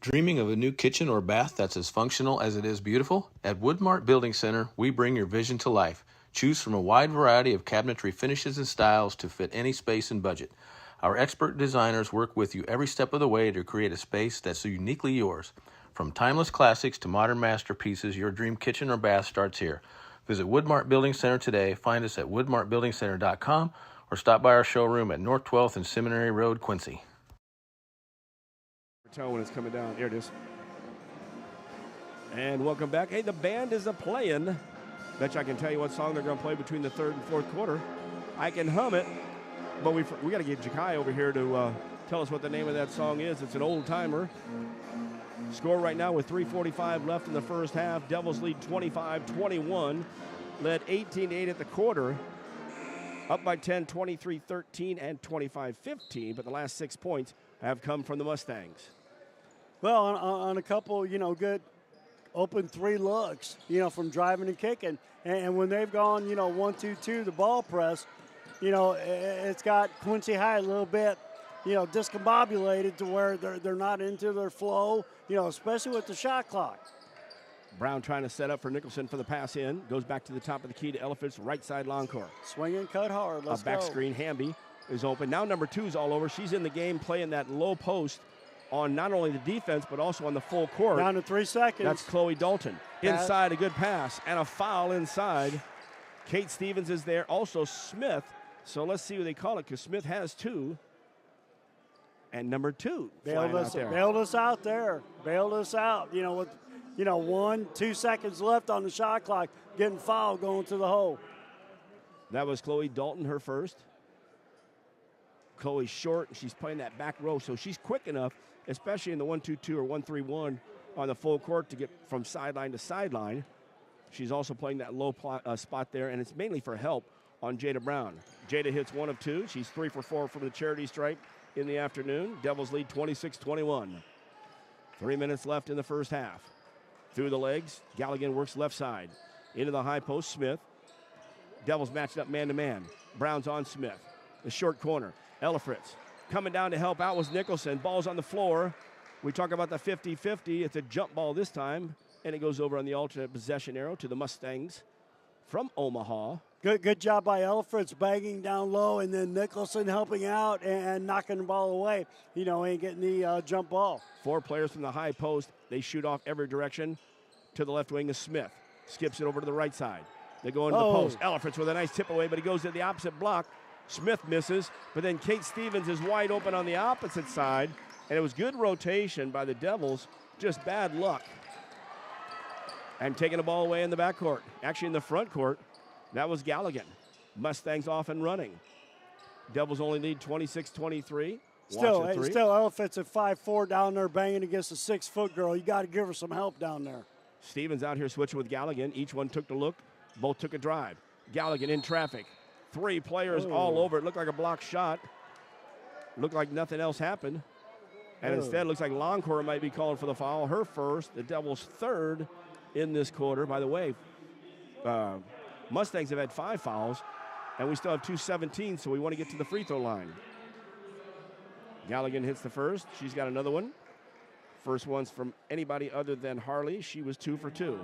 Dreaming of a new kitchen or bath that's as functional as it is beautiful? At Woodmart Building Center, we bring your vision to life. Choose from a wide variety of cabinetry finishes and styles to fit any space and budget. Our expert designers work with you every step of the way to create a space that's uniquely yours. From timeless classics to modern masterpieces, your dream kitchen or bath starts here. Visit Woodmart Building Center today. Find us at woodmartbuildingcenter.com or stop by our showroom at North 12th and Seminary Road, Quincy. Tell when it's coming down. Here it is. And welcome back. Hey, the band is a-playing. Bet you I can tell you what song they're going to play between the third and fourth quarter. I can hum it, but we got to get Jakai over here to tell us what the name of that song is. It's an old-timer. Score right now with 3:45 left in the first half. Devils lead 25-21. Led 18-8 at the quarter. Up by 10, 23-13, and 25-15. But the last 6 points have come from the Mustangs. Well, on a couple, good open three looks, from driving and kicking. And when they've gone, 1-2-2, the ball press, it's got Quincy High a little bit, discombobulated to where they're not into their flow, especially with the shot clock. Brown trying to set up for Nicholson for the pass in. Goes back to the top of the key to Elephant's right side Longcore. Swing and cut hard. Let's go. A back screen. Hamby is open. Now number 2 is all over. She's in the game playing that low post on not only the defense but also on the full court. Down to 3 seconds. That's Chloe Dalton. Inside, a good pass and a foul inside. Kate Stevens is there. Also Smith. So let's see what they call it because Smith has 2. And number 2 bailed us out there. Bailed us out. With 1-2 seconds left on the shot clock, getting fouled going to the hole. That was Chloe Dalton, her first. Chloe's short. She's playing that back row, so she's quick enough, especially in the 1-2-2 or 1-3-1 on the full court to get from sideline to sideline. She's also playing that low spot there, and it's mainly for help on Jada Brown. Jada hits 1 of 2. She's 3 for 4 from the charity stripe in the afternoon. Devils lead 26-21. 3 minutes left in the first half. Through the legs, Galligan works left side. Into the high post, Smith. Devils matched up man-to-man. Brown's on Smith. The short corner. Ella Fritz coming down to help out was Nicholson. Ball's on the floor. We talk about the 50-50. It's a jump ball this time, and it goes over on the alternate possession arrow to the Mustangs from Omaha. Good job by Ella Fritz banging down low, and then Nicholson helping out and knocking the ball away, and getting the jump ball. 4 players from the high post. They shoot off every direction. To the left wing is Smith. Skips it over to the right side. They go into the post. Ella Fritz with a nice tip away, but he goes to the opposite block. Smith misses, but then Kate Stevens is wide open on the opposite side, and it was good rotation by the Devils, just bad luck. And taking the ball away in the backcourt. Actually, in the front court, that was Galligan. Mustangs off and running. Devils only lead 26-23. Still, Elephants at 5'4" down there banging against a 6-foot girl. You got to give her some help down there. Stevens out here switching with Galligan. Each one took the look. Both took a drive. Galligan in traffic. 3 players all over. It looked like a blocked shot. Looked like nothing else happened. And instead, it looks like Longcore might be called for the foul. Her first. The Devils' third in this quarter. By the way, Mustangs have had 5 fouls, and we still have 2:17, so we want to get to the free throw line. Galligan hits the first. She's got another one. First one's from anybody other than Harley. She was 2 for 2.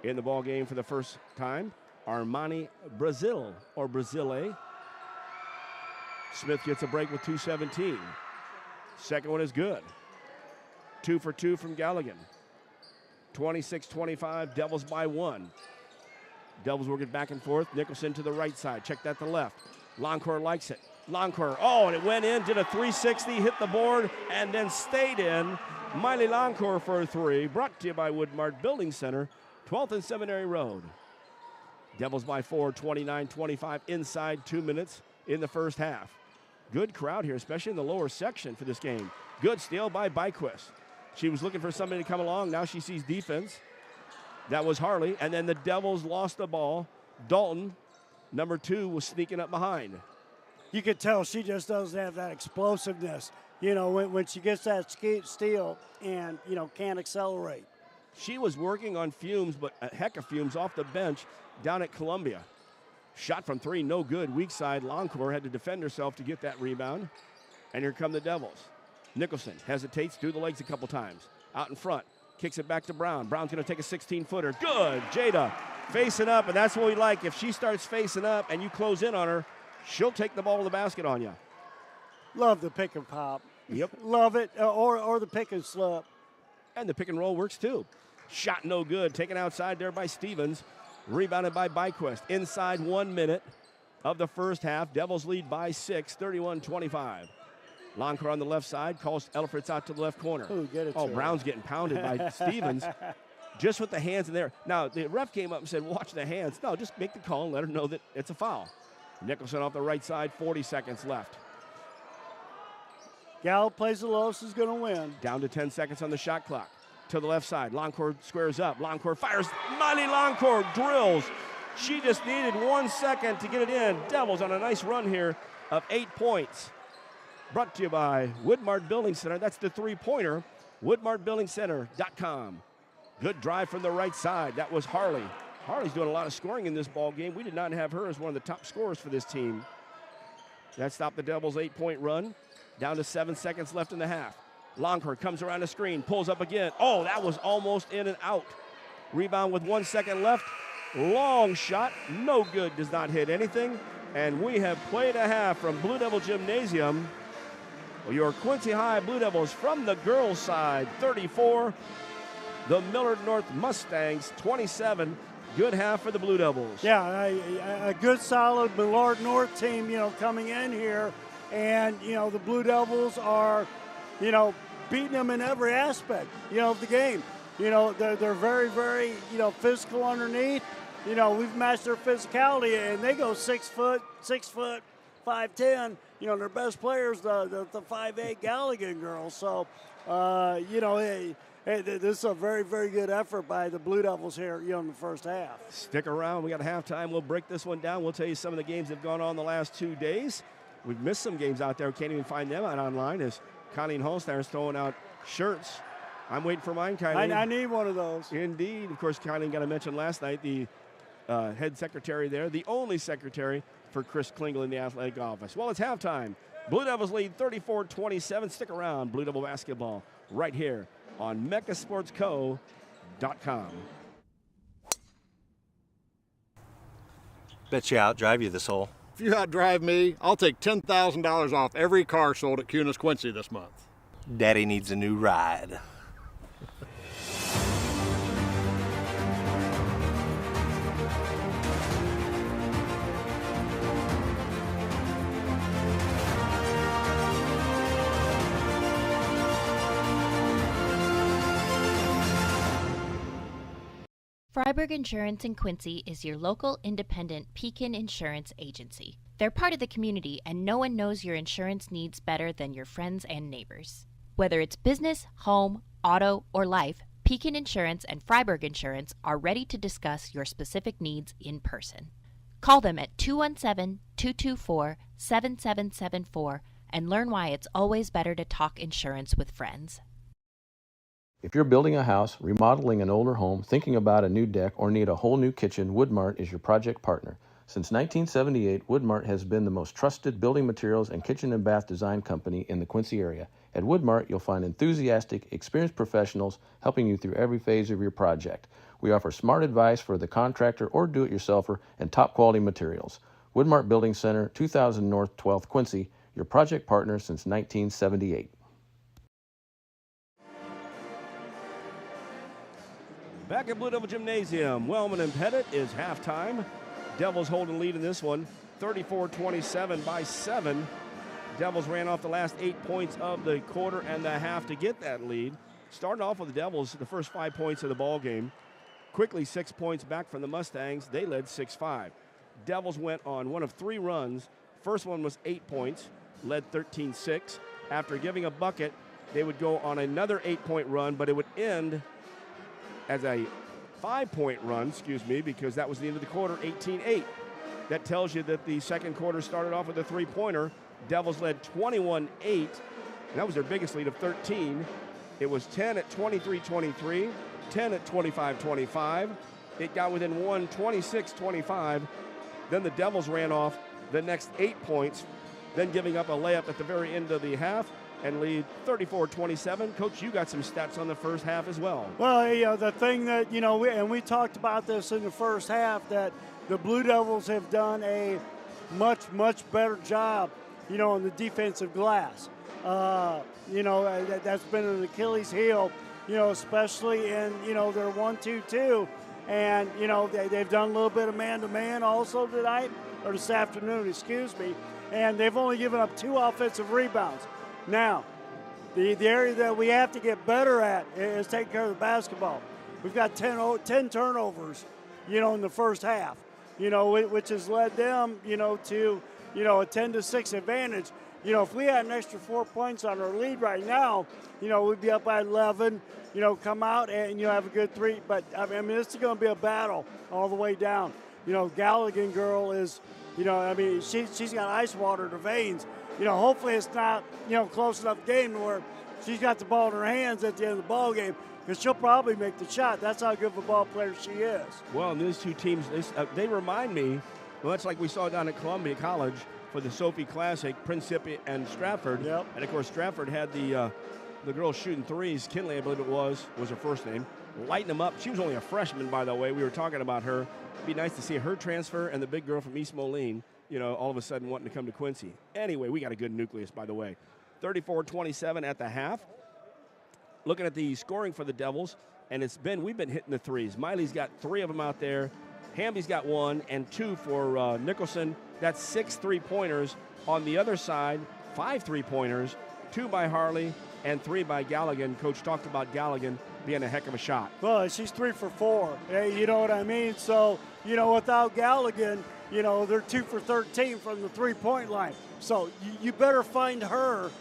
In the ball game for the first time, Armani Brazil, or Brazile. Smith gets a break with 2:17. Second one is good. 2 for 2 from Galligan. 26-25, Devils by 1. Devils working back and forth. Nicholson to the right side. Check that to left. Longcore likes it. Longcore, and it went in, did a 360, hit the board, and then stayed in. Miley Longcore for a 3. Brought to you by Woodmart Building Center, 12th and Seminary Road. Devils by 4, 29-25, inside 2 minutes in the first half. Good crowd here, especially in the lower section for this game. Good steal by Byquist. She was looking for somebody to come along. Now she sees defense. That was Harley. And then the Devils lost the ball. Dalton, number 2, was sneaking up behind. You could tell she just doesn't have that explosiveness. when she gets that steal and, can't accelerate. She was working on fumes, but a heck of fumes off the bench down at Columbia. Shot from three, no good. Weak side. Longcore had to defend herself to get that rebound. And here come the Devils. Nicholson hesitates through the legs a couple times. Out in front. Kicks it back to Brown. Brown's going to take a 16-footer. Good. Jada facing up, and that's what we like. If she starts facing up and you close in on her, she'll take the ball to the basket on you. Love the pick and pop. Yep. Love it. Or the pick and slip. And the pick and roll works too. Shot no good. Taken outside there by Stevens. Rebounded by Byquist. Inside 1 minute of the first half. Devils lead by 6, 31-25. Longcore on the left side calls Elfritz out to the left corner. Ooh, get it Brown's getting pounded by Stevens just with the hands in there. Now, the ref came up and said, watch the hands. No, just make the call and let her know that it's a foul. Nicholson off the right side, 40 seconds left. Gal plays the lowest is going to win. Down to 10 seconds on the shot clock. To the left side. Longcore squares up. Longcore fires. Miley Longcore drills. She just needed 1 second to get it in. Devils on a nice run here of 8 points. Brought to you by Woodmart Building Center. That's the three-pointer. WoodmartBuildingCenter.com. Good drive from the right side. That was Harley. Harley's doing a lot of scoring in this ball game. We did not have her as one of the top scorers for this team. That stopped the Devils' 8-point run. Down to 7 seconds left in the half. Longcore comes around the screen, pulls up again. Oh, that was almost in and out. Rebound with 1 second left. Long shot, no good, does not hit anything. And we have played a half from Blue Devil Gymnasium. Your Quincy High Blue Devils from the girls' side, 34. The Millard North Mustangs, 27. Good half for the Blue Devils. Yeah, a good, solid Millard North team, coming in here. And, the Blue Devils are, beating them in every aspect, of the game. They're very, very, physical underneath. We've matched their physicality, and they go 6 foot, 5'10". Their best players, the 5'8" Galligan girls. So, this is a very, very good effort by the Blue Devils here, in the first half. Stick around. We got halftime. We'll break this one down. We'll tell you some of the games that have gone on the last 2 days. We've missed some games out there. Can't even find them out online as Colleen Holstein's throwing out shirts. I'm waiting for mine, Kylie. I need one of those. Indeed. Of course, Kylie got to mention last night the head secretary there, the only secretary for Chris Klingel in the athletic office. Well, it's halftime. Blue Devils lead 34-27. Stick around. Blue Devil basketball right here on MeccaSportsCo.com. Bet you outdrive you this hole. If you outdrive me, I'll take $10,000 off every car sold at QHS Quincy this month. Daddy needs a new ride. Freiburg Insurance in Quincy is your local independent Pekin insurance agency. They're part of the community, and no one knows your insurance needs better than your friends and neighbors. Whether it's business, home, auto, or life, Pekin Insurance and Freiburg Insurance are ready to discuss your specific needs in person. Call them at 217-224-7774 and learn why it's always better to talk insurance with friends. If you're building a house, remodeling an older home, thinking about a new deck, or need a whole new kitchen, Woodmart is your project partner. Since 1978, Woodmart has been the most trusted building materials and kitchen and bath design company in the Quincy area. At Woodmart, you'll find enthusiastic, experienced professionals helping you through every phase of your project. We offer smart advice for the contractor or do-it-yourselfer and top-quality materials. Woodmart Building Center, 2000 North 12th Quincy, your project partner since 1978. Back at Blue Devil Gymnasium, Wellman and Pettit is halftime. Devils holding lead in this one, 34-27 by 7. Devils ran off the last 8 points of the quarter and the half to get that lead. Starting off with the Devils, the first 5 points of the ball game. Quickly 6 points back from the Mustangs. They led 6-5. Devils went on one of 3 runs. First one was 8 points, led 13-6. After giving a bucket, they would go on another 8-point run, but it would end as a 5-point run, because that was the end of the quarter, 18-8. That tells you that the second quarter started off with a 3-pointer. Devils led 21-8 That was their biggest lead of 13. It was 10 at 23-23, 10 at 25-25. It got within one, 26-25. Then the Devils ran off the next 8 points, then giving up a layup at the very end of the half and lead 34-27. Coach, you got some stats on the first half as well. Well, the thing that, we talked about this in the first half, that the Blue Devils have done a much, much better job, on the defensive glass. That's been an Achilles heel, especially in, their 1-2-2. And, they've done a little bit of man-to-man also tonight, or this afternoon, excuse me. And they've only given up 2 offensive rebounds. Now, the area that we have to get better at is taking care of the basketball. We've got 10 turnovers, in the first half, which has led them, to, a 10-6 advantage. If we had an extra 4 points on our lead right now, we'd be up by 11, come out and, have a good 3. But, this is going to be a battle all the way down. Galligan girl is, she's got ice water in her veins. Hopefully it's not, close enough game where she's got the ball in her hands at the end of the ball game, because she'll probably make the shot. That's how good of a ball player she is. Well, and these two teams, they remind me, much like we saw down at Columbia College for the Sophie Classic, Principi and Stratford. Yep. And, of course, Stratford had the girl shooting threes. Kinley, I believe it was her first name, lighting them up. She was only a freshman, by the way. We were talking about her. It'd be nice to see her transfer and the big girl from East Moline, all of a sudden wanting to come to Quincy. Anyway, we got a good nucleus, by the way. 34-27 at the half. Looking at the scoring for the Devils, and we've been hitting the threes. Miley's got 3 of them out there. Hamby's got 1 and 2 for Nicholson. That's 6 3-pointers. On the other side, 5 3-pointers, 2 by Harley and 3 by Galligan. Coach talked about Galligan being a heck of a shot. Well, she's 3 for 4. Hey, you know what I mean? So, without Galligan, they're 2 for 13 from the 3-point line. So you better find her,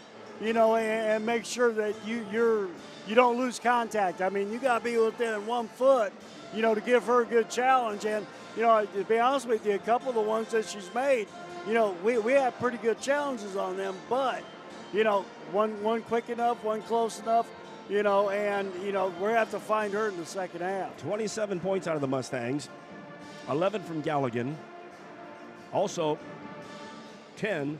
and make sure that you don't lose contact. You got to be within 1 foot, to give her a good challenge. And, to be honest with you, a couple of the ones that she's made, we have pretty good challenges on them. But, one quick enough, one close enough, we're going to have to find her in the second half. 27 points out of the Mustangs, 11 from Galligan, also 10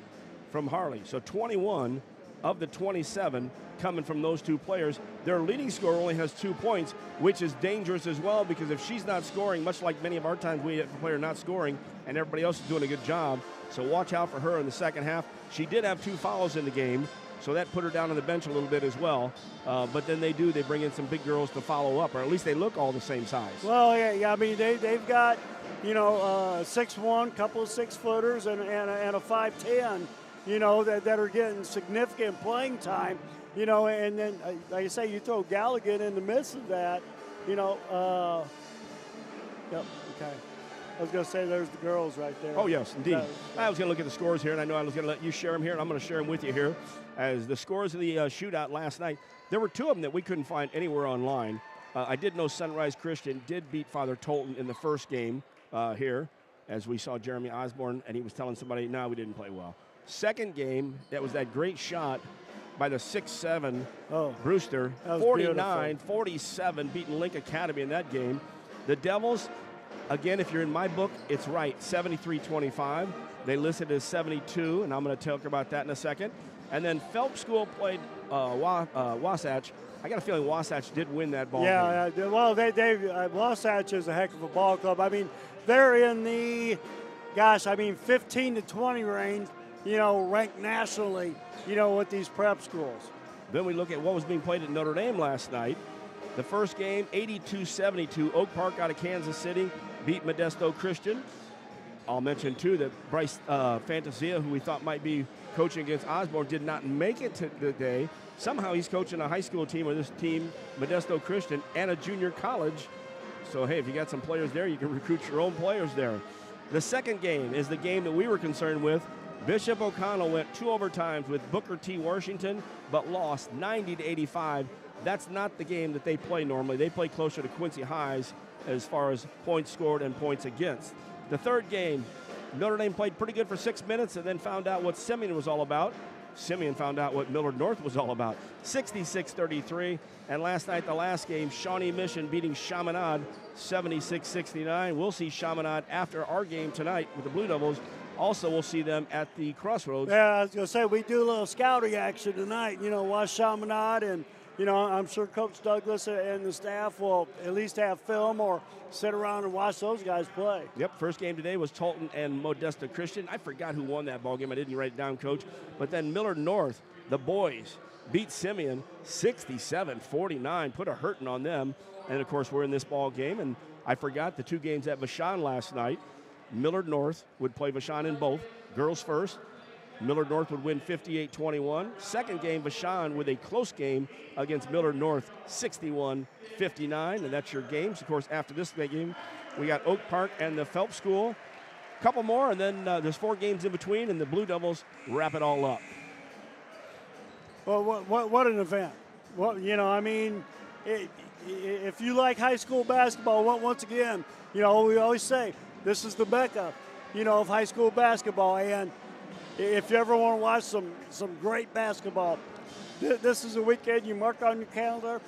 from Harley. So 21 of the 27 coming from those 2 players. Their leading scorer only has 2 points, which is dangerous as well, because if she's not scoring, much like many of our times we have a player not scoring and everybody else is doing a good job, so watch out for her in the second half. She did have 2 fouls in the game, so that put her down on the bench a little bit as well. But then they bring in some big girls to follow up, or at least they look all the same size. Well, yeah, they've got, 6'1", couple of 6-footers and a 5'10", that are getting significant playing time, and then, like I say, you throw Galligan in the midst of that, yep, okay. I was going to say there's the girls right there. Oh, yes, indeed. I was going to look at the scores here, and I know I was going to let you share them here, and I'm going to share them with you here. As the scores of the shootout last night, there were 2 of them that we couldn't find anywhere online. I did know Sunrise Christian did beat Father Tolton in the first game here, as we saw Jeremy Osborne, and he was telling somebody, no, we didn't play well. Second game, that was that great shot by the 6'7" Brewster, 49-47, beating Link Academy in that game. The Devils, again, if you're in my book, it's right, 73-25. They listed as 72, and I'm going to talk about that in a second. And then Phelps School played Wasatch. I got a feeling Wasatch did win that ball game. Well, Wasatch is a heck of a ball club. They're in the, 15 to 20 range, ranked nationally, with these prep schools. Then we look at what was being played at Notre Dame last night. The first game, 82-72. Oak Park out of Kansas City beat Modesto Christian. I'll mention, too, that Bryce Fantasia, who we thought might be coaching against Osborne, did not make it to the day. Somehow he's coaching a high school team, or this team, Modesto Christian, and a junior college. So, hey, if you got some players there, you can recruit your own players there. The second game is the game that we were concerned with. Bishop O'Connell went 2 overtimes with Booker T. Washington, but lost 90-85. That's not the game that they play normally. They play closer to Quincy Highs as far as points scored and points against. The third game, Notre Dame played pretty good for 6 minutes and then found out what Simeon was all about. Simeon found out what Millard North was all about. 66-33. And last night, the last game, Shawnee Mission beating Chaminade 76-69. We'll see Chaminade after our game tonight with the Blue Devils. Also, we'll see them at the Crossroads. Yeah, I was going to say, we do a little scouting action tonight. Watch Chaminade, and, I'm sure Coach Douglas and the staff will at least have film or sit around and watch those guys play. Yep, first game today was Tolton and Modesta Christian. I forgot who won that ball game. I didn't write it down, Coach. But then Millard North, the boys, beat Simeon 67-49, put a hurting on them. And, of course, we're in this ball game. And I forgot the two games at Vashon last night. Millard North would play Vashon in both. Girls first. Millard North would win 58-21. Second game, Vashon with a close game against Millard North, 61-59. And that's your games. Of course, after this game, we got Oak Park and the Phelps School. A couple more, and then there's 4 games in between, and the Blue Devils wrap it all up. Well, what an event. Well, if you like high school basketball, once again, we always say this is the Mecca, of high school basketball. And if you ever want to watch some great basketball, this is a weekend you mark on your calendar,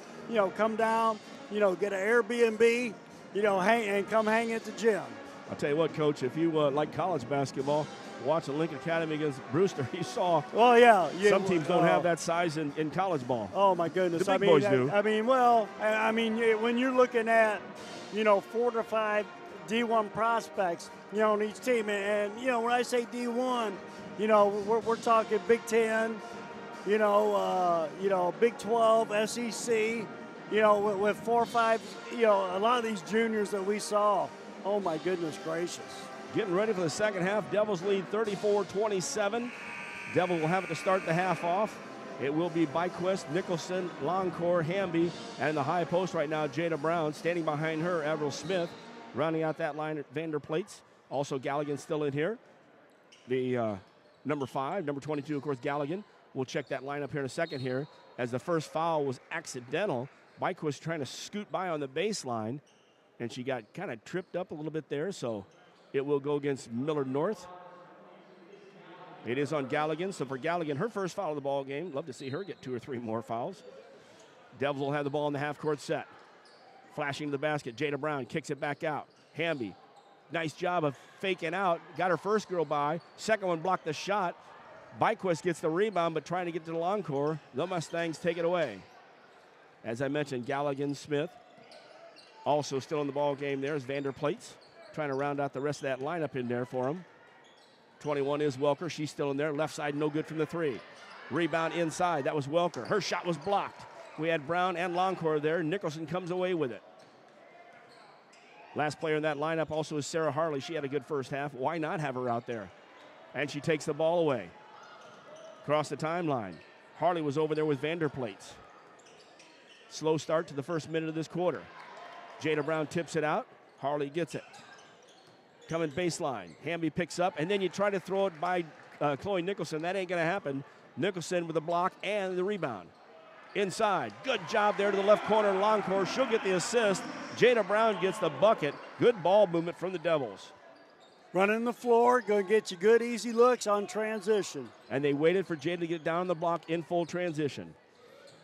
come down, get an Airbnb, hang and come hang at the gym. I'll tell you what, Coach, if you like college basketball, watch the Lincoln Academy against Brewster. You saw some teams don't have that size in college ball. Oh, my goodness. The big boys do. When you're looking at, 4 to 5 D1 prospects, on each team. And when I say D1, we're talking Big Ten, Big 12, SEC, with 4 or 5, a lot of these juniors that we saw. Oh, my goodness gracious. Getting ready for the second half. Devils lead 34-27. Devils will have it to start the half off. It will be Byquist, Nicholson, Longcore, Hamby, and the high post right now, Jada Brown. Standing behind her, Avril Smith. Rounding out that line at Vanderplates. Also, Galligan still in here. The number 5, number 22, of course, Galligan. We'll check that lineup here in a second here. As the first foul was accidental, Byquist trying to scoot by on the baseline, and she got kind of tripped up a little bit there, so it will go against Millard North. It is on Galligan, so for Galligan, her first foul of the ball game. Love to see her get 2 or 3 more fouls. Devils will have the ball in the half-court set. Flashing to the basket, Jada Brown kicks it back out. Hamby, nice job of faking out. Got her first girl by. Second one blocked the shot. Byquist gets the rebound, but trying to get to the Longcore. The Mustangs take it away. As I mentioned, Galligan, Smith. Also still in the ball game there is Vanderplates. Trying to round out the rest of that lineup in there for him. 21 is Welker. She's still in there. Left side, no good from the 3. Rebound inside. That was Welker. Her shot was blocked. We had Brown and Longcore there. Nicholson comes away with it. Last player in that lineup also is Sarah Harley. She had a good first half. Why not have her out there? And she takes the ball away. Across the timeline. Harley was over there with Vanderplates. Slow start to the first minute of this quarter. Jada Brown tips it out. Harley gets it. Coming baseline. Hamby picks up, and then you try to throw it by Chloe Nicholson. That ain't going to happen. Nicholson with the block and the rebound. Inside. Good job there to the left corner. Longcore. She'll get the assist. Jada Brown gets the bucket. Good ball movement from the Devils. Running the floor. Going to get you good, easy looks on transition. And they waited for Jada to get down the block in full transition.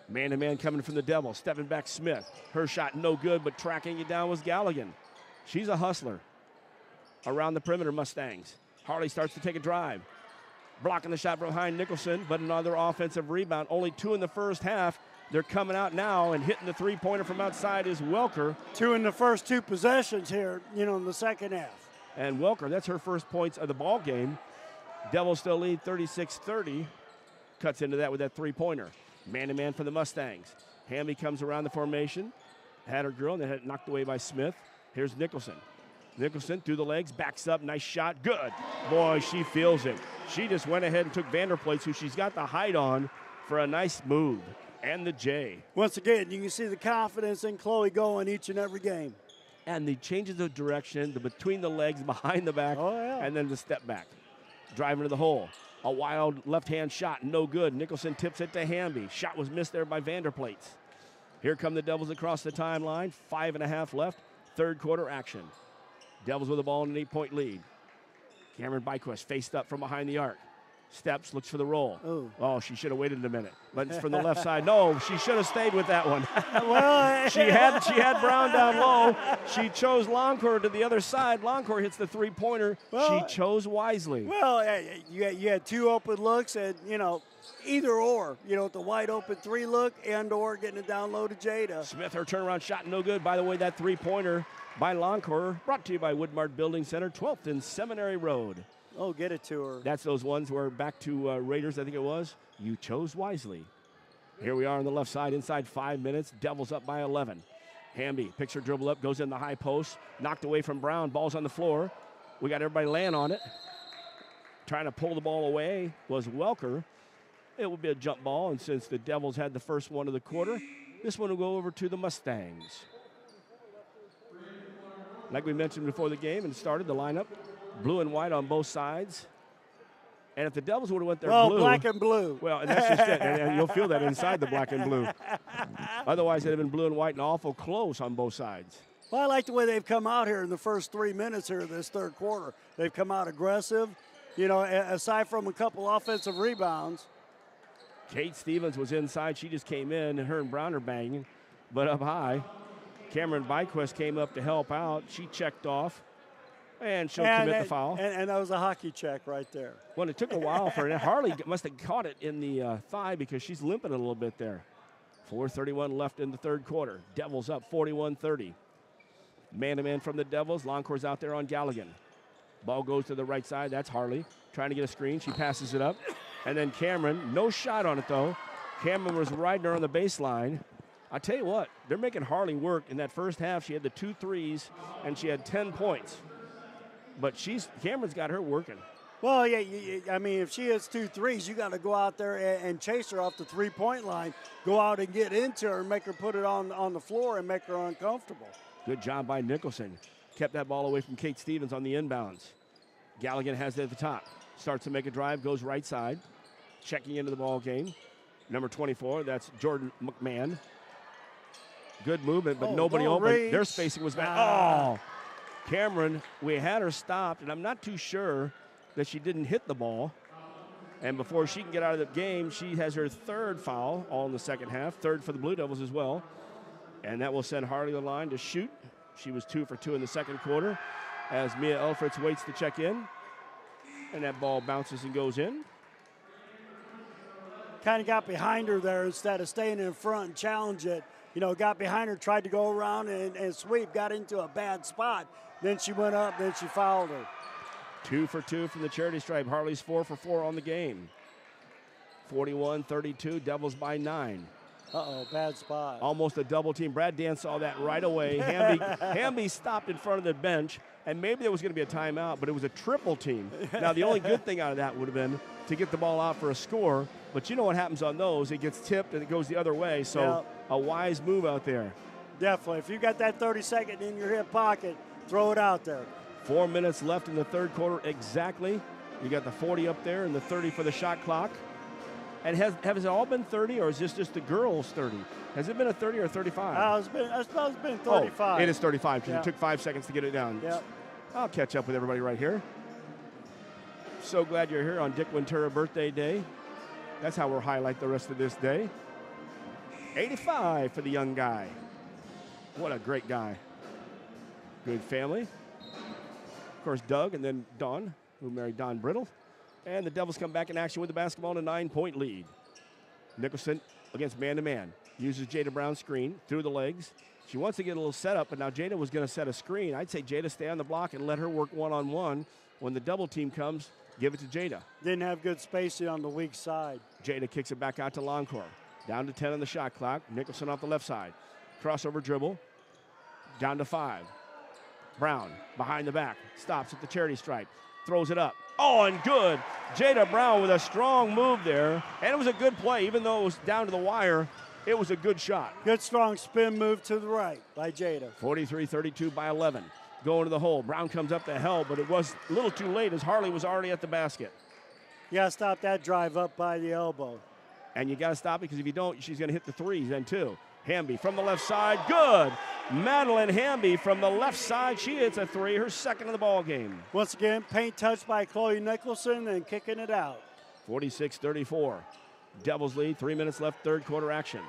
Man-to-man coming from the Devils. Stepping back Smith. Her shot no good, but tracking it down was Galligan. She's a hustler. Around the perimeter, Mustangs. Harley starts to take a drive. Blocking the shot behind Nicholson, but another offensive rebound. Only 2 in the first half. They're coming out now, and hitting the three-pointer from outside is Welker. 2 in the first 2 possessions here, in the second half. And Welker, that's her first points of the ball game. Devils still lead 36-30. Cuts into that with that three-pointer. Man-to-man for the Mustangs. Hamby comes around the formation. Had her girl, and then had it knocked away by Smith. Here's Nicholson. Nicholson through the legs, backs up, nice shot, good. Boy, she feels it. She just went ahead and took Vanderplates, who she's got the height on, for a nice move. And the J. Once again, you can see the confidence in Chloe going each and every game. And the changes of direction, the between the legs, behind the back, and then the step back. Driving to the hole. A wild left-hand shot, no good. Nicholson tips it to Hamby. Shot was missed there by Vanderplates. Here come the Devils across the timeline. 5.5 left, third quarter action. Devils with the ball in an 8-point lead. Cameron Byquist faced up from behind the arc. Steps, looks for the roll. Ooh. Oh, she should have waited a minute. But it's from the left side. No, she should have stayed with that one. Well, she had Brown down low. She chose Longcore to the other side. Longcore hits the three-pointer. Well, she chose wisely. Well, you had two open looks, and, either or, the wide open three look and or getting it down low to Jada. Smith, her turnaround shot no good. By the way, that three-pointer by Longcore, brought to you by Woodmart Building Center, 12th and Seminary Road. Oh, get it to her. That's those ones where back to Raiders, I think it was. You chose wisely. Here we are on the left side, inside 5 minutes. Devils up by 11. Hamby picks her dribble up, goes in the high post, knocked away from Brown. Ball's on the floor. We got everybody laying on it. Trying to pull the ball away was Welker. It will be a jump ball, and since the Devils had the first one of the quarter, this one will go over to the Mustangs. Like we mentioned before the game and started the lineup, blue and white on both sides. And if the Devils would have went there blue. Black and blue. Well, and that's just it. And you'll feel that inside the black and blue. Otherwise, it'd have been blue and white and awful close on both sides. Well, I like the way they've come out here in the first 3 minutes here of this third quarter. They've come out aggressive, aside from a couple offensive rebounds. Kate Stevens was inside. She just came in, and her and Brown are banging. But up high, Cameron Byquist came up to help out. She checked off. And she'll commit the foul. And that was a hockey check right there. Well, it took a while for it. Harley must have caught it in the thigh because she's limping a little bit there. 4:31 left in the third quarter. Devils up 41-30. Man-to-man from the Devils. Longcore's out there on Galligan. Ball goes to the right side. That's Harley trying to get a screen. She passes it up. And then Cameron, no shot on it, though. Cameron was riding her on the baseline. I tell you what, they're making Harley work. In that first half, she had the 2 threes, and she had 10 points. But Cameron's got her working. Well, yeah, if she hits 2 threes, you got to go out there and chase her off the three-point line, go out and get into her and make her put it on the floor and make her uncomfortable. Good job by Nicholson. Kept that ball away from Kate Stevens on the inbounds. Galligan has it at the top. Starts to make a drive, goes right side. Checking into the ball game. Number 24, that's Jordan McMahon. Good movement, but nobody open. Reach. Their spacing was bad. Oh! Cameron, we had her stopped, and I'm not too sure that she didn't hit the ball. And before she can get out of the game, she has her third foul, all in the second half, third for the Blue Devils as well. And that will send Harley the line to shoot. She was 2 for 2 in the second quarter as Mia Elfritz waits to check in. And that ball bounces and goes in. Kind of got behind her there instead of staying in front and challenge it. Got behind her, tried to go around and sweep, got into a bad spot. Then she went up, then she fouled her. 2 for 2 from the charity stripe. Harley's 4 for 4 on the game. 41-32, Devils by 9. Uh-oh, bad spot. Almost a double team. Brad Dan saw that right away. Hamby stopped in front of the bench, and maybe there was going to be a timeout, but it was a triple team. Now, the only good thing out of that would have been to get the ball out for a score, but you know what happens on those. It gets tipped, and it goes the other way, so a wise move out there. Definitely. If you got that 30-second in your hip pocket, throw it out there. 4 minutes left in the third quarter exactly. You got the 40 up there and the 30 for the shot clock. And has it all been 30, or is this just the girls' 30? Has it been a 30 or 35? I suppose it's been 35. Oh, it is 35 because it took 5 seconds to get it down. Yep. I'll catch up with everybody right here. So glad you're here on Dick Ventura birthday day. That's how we'll highlight the rest of this day. 85 for the young guy. What a great guy. Good family. Of course, Doug and then Don, who married Don Brittle. And the Devils come back in action with the basketball in a 9-point lead. Nicholson against man-to-man. Uses Jada Brown's screen through the legs. She wants to get a little setup, but now Jada was going to set a screen. I'd say Jada stay on the block and let her work one-on-one. When the double team comes, give it to Jada. Didn't have good spacing on the weak side. Jada kicks it back out to Longcore. Down to 10 on the shot clock. Nicholson off the left side. Crossover dribble. Down to 5. Brown behind the back. Stops at the charity stripe. Throws it up. Oh, and good. Jada Brown with a strong move there. And it was a good play. Even though it was down to the wire, it was a good shot. Good, strong spin move to the right by Jada. 43-32 by 11. Going to the hole. Brown comes up the hill, but it was a little too late as Harley was already at the basket. You got to stop that drive up by the elbow. And you got to stop it because if you don't, she's going to hit the threes then too. Hamby from the left side. Good. Madeline Hamby from the left side. She hits a 3, her second of the ball game. Once again, paint touched by Chloe Nicholson and kicking it out. 46-34. Devils lead, 3 minutes left, third quarter action.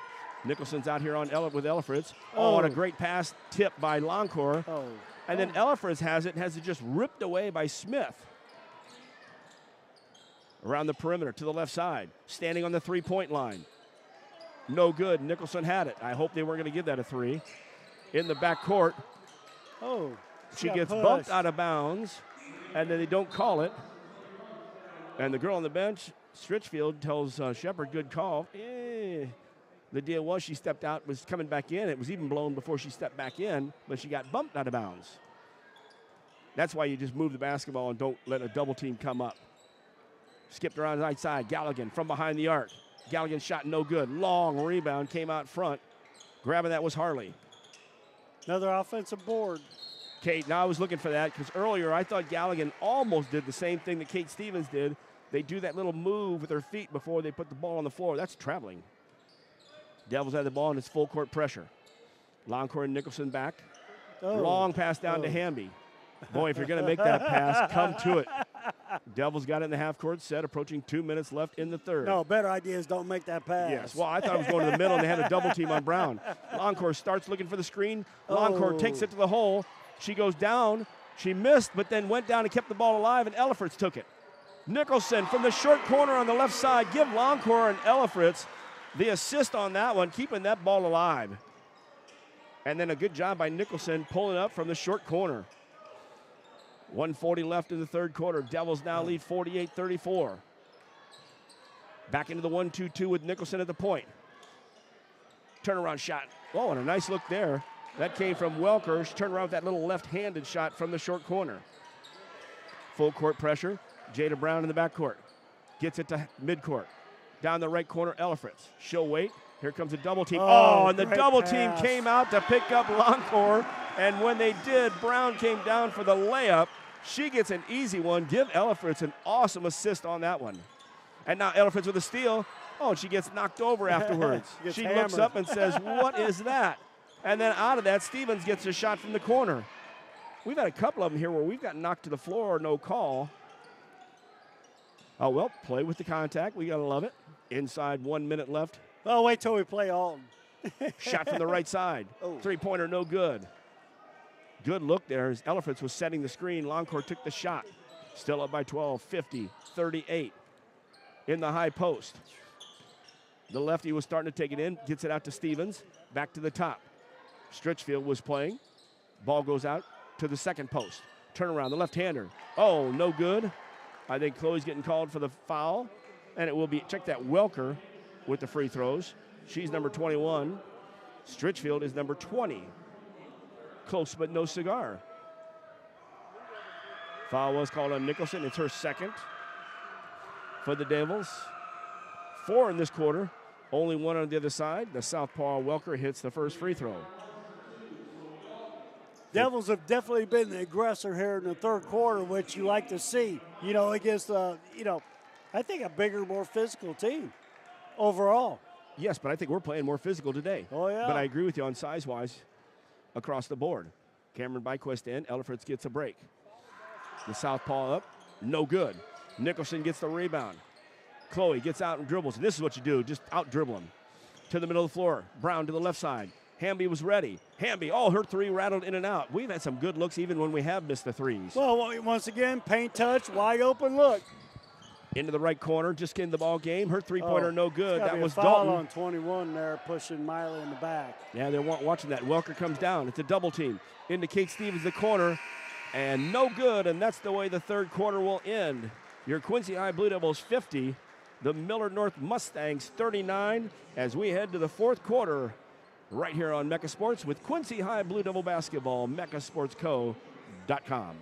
Nicholson's out here on with Ellifritz. Oh, and a great pass tip by Loncourt. And then Ellifritz has it just ripped away by Smith. Around the perimeter to the left side, standing on the three-point line. No good. Nicholson had it. I hope they weren't going to give that a three. In the back court. She gets bumped out of bounds, and then they don't call it. And the girl on the bench, Stritchfield, tells Shepard, good call. The deal was she stepped out, was coming back in. It was even blown before she stepped back in, but she got bumped out of bounds. That's why you just move the basketball and don't let a double team come up. Skipped around the right side. Galligan from behind the arc. Galligan shot no good. Long rebound came out front. Grabbing that was Harley. Another offensive board. Kate, now I was looking for that because earlier I thought Galligan almost did the same thing that Kate Stevens did. They do that little move with their feet before they put the ball on the floor. That's traveling. Devils have the ball and it's full court pressure. Loncourt and Nicholson back. Long pass down to Hamby. Boy, if you're going to make that pass, come to it. Devils got it in the half-court set, approaching 2 minutes left in the third. No, better idea is don't make that pass. Yes, well, I thought it was going to the middle, and they had a double team on Brown. Loncourt starts looking for the screen. Loncourt takes it to the hole. She goes down. She missed, but then went down and kept the ball alive, and Ellifritz took it. Nicholson from the short corner on the left side. Give Loncourt and Ellifritz the assist on that one, keeping that ball alive. And then a good job by Nicholson pulling up from the short corner. 1:40 left in the third quarter. Devils now lead 48-34. Back into the 1-2-2 with Nicholson at the point. Turnaround shot. Oh, and a nice look there. That came from Welker. She turned around with that little left-handed shot from the short corner. Full court pressure. Jada Brown in the backcourt. Gets it to midcourt. Down the right corner, Ellifritz. She'll wait. Here comes a double team. And the double team came out to pick up Loncourt. And when they did, Brown came down for the layup. She gets an easy one. Give Ellifritz an awesome assist on that one. And now Ellifritz with a steal. Oh, and she gets knocked over afterwards. She looks up and says, what is that? And then out of that, Stevens gets a shot from the corner. We've had a couple of them here where we've got knocked to the floor, no call. Oh, well, play with the contact. We got to love it. Inside, 1 minute left. Well, wait till we play Alton. Shot from the right side. Three-pointer, no good. Good look there as Ellifritz was setting the screen. Loncourt took the shot. Still up by 12, 50-38 in the high post. The lefty was starting to take it in, gets it out to Stevens, back to the top. Stritchfield was playing. Ball goes out to the second post. Turnaround, the left-hander. Oh, no good. I think Chloe's getting called for the foul, and it will be, check that, Welker with the free throws. She's number 21. Stritchfield is number 20. Close but no cigar. Foul was called on Nicholson. It's her second for the Devils. 4 in this quarter. Only 1 on the other side. The southpaw Welker hits the first free throw. Devils have definitely been the aggressor here in the third quarter, which you like to see, against, I think a bigger, more physical team overall. Yes, but I think we're playing more physical today. Oh, yeah. But I agree with you on size-wise across the board. Cameron Byquist in. Ellifritz gets a break. The southpaw up. No good. Nicholson gets the rebound. Chloe gets out and dribbles. And this is what you do. Just out-dribble him. To the middle of the floor. Brown to the left side. Hamby was ready. Hamby, her three rattled in and out. We've had some good looks even when we have missed the threes. Well, once again, paint touch, wide open look. Into the right corner, just getting the ball game. Her three-pointer no good. That was foul Dalton. On 21 there, pushing Miley in the back. Yeah, they're watching that. Welker comes down. It's a double team. Into Kate Stevens, the corner, and no good, and that's the way the third quarter will end. Your Quincy High Blue Devils 50, the Millard North Mustangs 39, as we head to the fourth quarter right here on Mecca Sports with Quincy High Blue Devil Basketball, meccasportsco.com.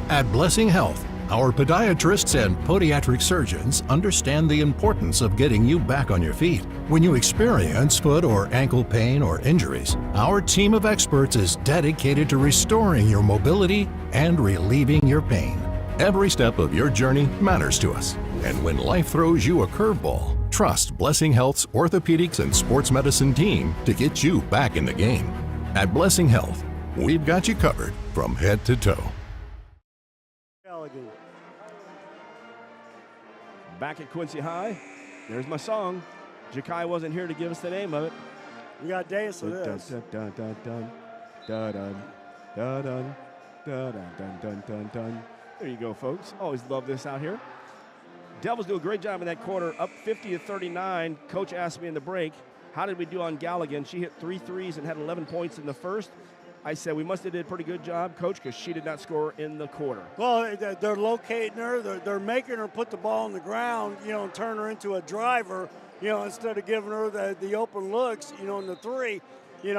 At Blessing Health, our podiatrists and podiatric surgeons understand the importance of getting you back on your feet. When you experience foot or ankle pain or injuries, our team of experts is dedicated to restoring your mobility and relieving your pain. Every step of your journey matters to us. And when life throws you a curveball, trust Blessing Health's orthopedics and sports medicine team to get you back in the game. At Blessing Health, we've got you covered from head to toe. Back at Quincy High, there's my song. Jakai wasn't here to give us the name of it. We got days for this. Dun, dun, dun, dun, dun, dun, dun, dun, dun, dun, dun, dun, dun. There you go, folks. Always love this out here. Devils do a great job in that quarter, up 50-39. Coach asked me in the break, how did we do on Galligan? She hit 3 threes and had 11 points in the first. I said, we must have did a pretty good job, Coach, because she did not score in the quarter. Well, they're locating her. They're making her put the ball on the ground, and turn her into a driver, instead of giving her the open looks, in the three, and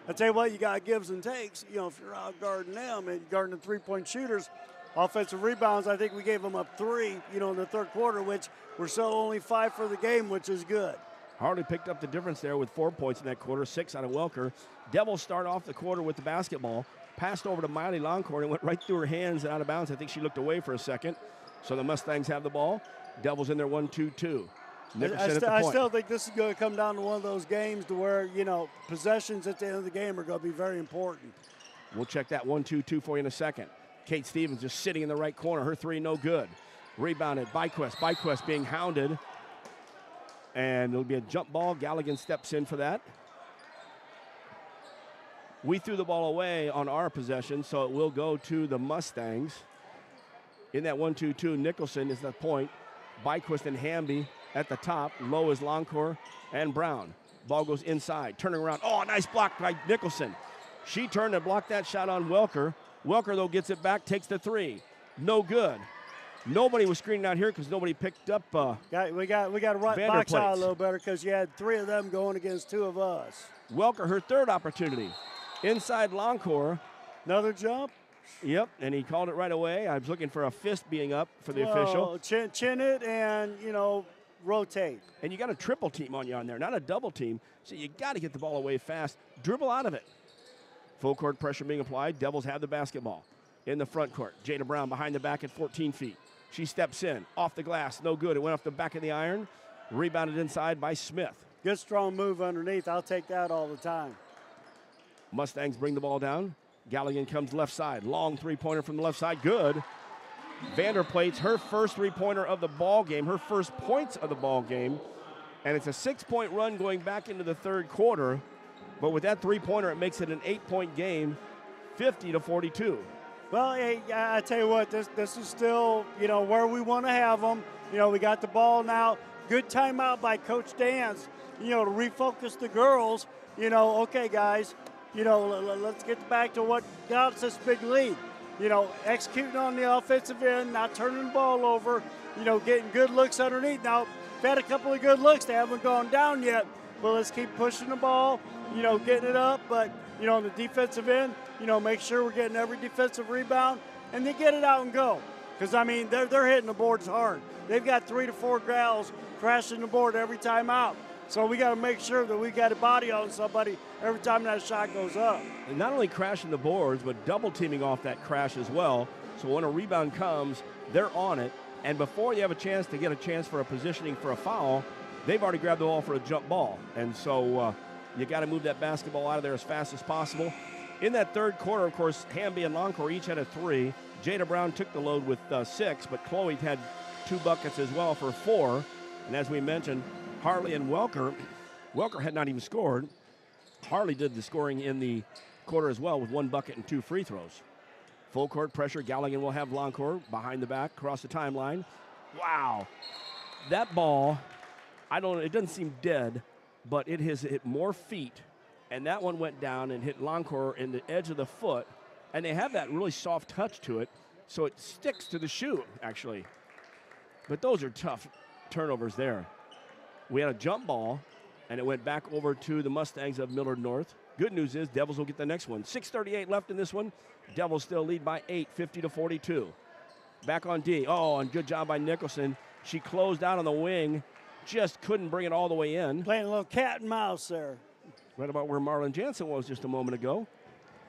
I tell you what, you got gives and takes, if you're out guarding them and guarding the three-point shooters. Offensive rebounds, I think we gave them up 3, in the third quarter, which we're still only 5 for the game, which is good. Harley picked up the difference there with 4 points in that quarter, 6 out of Welker. Devils start off the quarter with the basketball. Passed over to Miley Longcourt and went right through her hands and out of bounds. I think she looked away for a second. So the Mustangs have the ball. Devils in there 1-2-2. I still think this is going to come down to one of those games to where, possessions at the end of the game are going to be very important. We'll check that 1-2-2 for you in a second. Kate Stevens just sitting in the right corner. Her 3 no good. Rebounded. Byquist. Byquist being hounded. And it'll be a jump ball. Galligan steps in for that. We threw the ball away on our possession, so it will go to the Mustangs. In that 1-2-2, Nicholson is the point. Byquist and Hamby at the top. Low is Longcourt and Brown. Ball goes inside, turning around. Oh, nice block by Nicholson. She turned and blocked that shot on Welker. Welker, though, gets it back, takes the 3. No good. Nobody was screening out here because nobody picked up we got to box out a little better because you had 3 of them going against 2 of us. Welker, her 3rd opportunity. Inside Longcourt. Another jump? Yep, and he called it right away. I was looking for a fist being up for the official. Chin it and, rotate. And you got a triple team on you on there, not a double team. So you got to get the ball away fast. Dribble out of it. Full court pressure being applied. Devils have the basketball in the front court. Jada Brown behind the back at 14 feet. She steps in, off the glass, no good. It went off the back of the iron. Rebounded inside by Smith. Good strong move underneath. I'll take that all the time. Mustangs bring the ball down. Galligan comes left side. Long three-pointer from the left side. Good. Vanderplate's her first three-pointer of the ball game, her first points of the ball game. And it's a 6-point run going back into the third quarter. But with that three-pointer, it makes it an 8-point game, 50-42. Well, hey, I tell you what, this is still, where we want to have them. We got the ball now. Good timeout by Coach Dance, to refocus the girls. Okay, guys, let's get back to what got us this big lead. Executing on the offensive end, not turning the ball over, getting good looks underneath. Now, we've had a couple of good looks. They haven't gone down yet, but let's keep pushing the ball, getting it up. But, on the defensive end, make sure we're getting every defensive rebound and then get it out and go. Because, they're hitting the boards hard. They've got 3 to 4 gals crashing the board every time out. So we got to make sure that we got a body on somebody every time that shot goes up. And not only crashing the boards, but double teaming off that crash as well. So when a rebound comes, they're on it. And before you have a chance to get a chance for a positioning for a foul, they've already grabbed the ball for a jump ball. And so you got to move that basketball out of there as fast as possible. In that third quarter, of course, Hamby and Longcourt each had a 3. Jada Brown took the load with 6, but Chloe had 2 buckets as well for 4. And as we mentioned, Harley and Welker had not even scored. Harley did the scoring in the quarter as well with 1 bucket and 2 free throws. Full court pressure. Galligan will have Longcourt behind the back, across the timeline. Wow. That ball, it doesn't seem dead, but it has hit more feet. And that one went down and hit Longcourt in the edge of the foot. And they have that really soft touch to it, so it sticks to the shoe, actually. But those are tough turnovers there. We had a jump ball, and it went back over to the Mustangs of Millard North. Good news is Devils will get the next one. 6:38 left in this one. Devils still lead by 8, 50-42. Back on D. Oh, and good job by Nicholson. She closed out on the wing, just couldn't bring it all the way in. Playing a little cat and mouse there. Right about where Marlon Jansen was just a moment ago.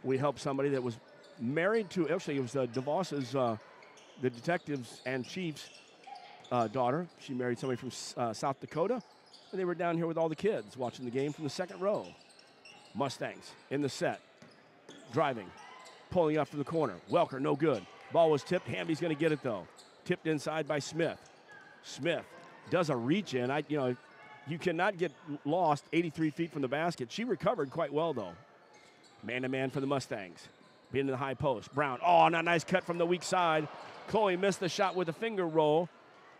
We helped somebody that was married to, actually it was DeVos's, the detectives and chief's daughter. She married somebody from South Dakota, and they were down here with all the kids watching the game from the second row. Mustangs in the set, driving, pulling up from the corner. Welker, no good. Ball was tipped. Hamby's going to get it, though. Tipped inside by Smith. Smith does a reach in. You cannot get lost 83 feet from the basket. She recovered quite well, though. Man-to-man for the Mustangs. Being in the high post. Brown, and a nice cut from the weak side. Chloe missed the shot with a finger roll.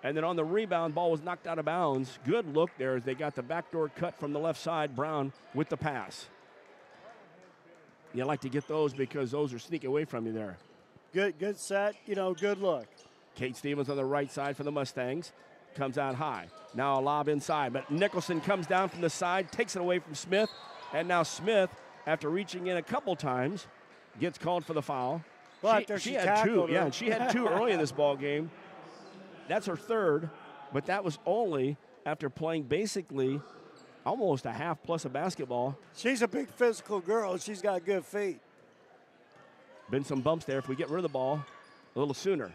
And then on the rebound, ball was knocked out of bounds. Good look there as they got the backdoor cut from the left side. Brown with the pass. You like to get those because those are sneaking away from you there. Good set, good look. Kate Stevens on the right side for the Mustangs. Comes out high. Now a lob inside, but Nicholson comes down from the side, takes it away from Smith. And now Smith, after reaching in a couple times, gets called for the foul. Well, she had two. Yeah, and she had two early in this ball game. That's her third, but that was only after playing basically almost a half plus of basketball. She's a big physical girl. She's got good feet. Been some bumps there. If we get rid of the ball a little sooner.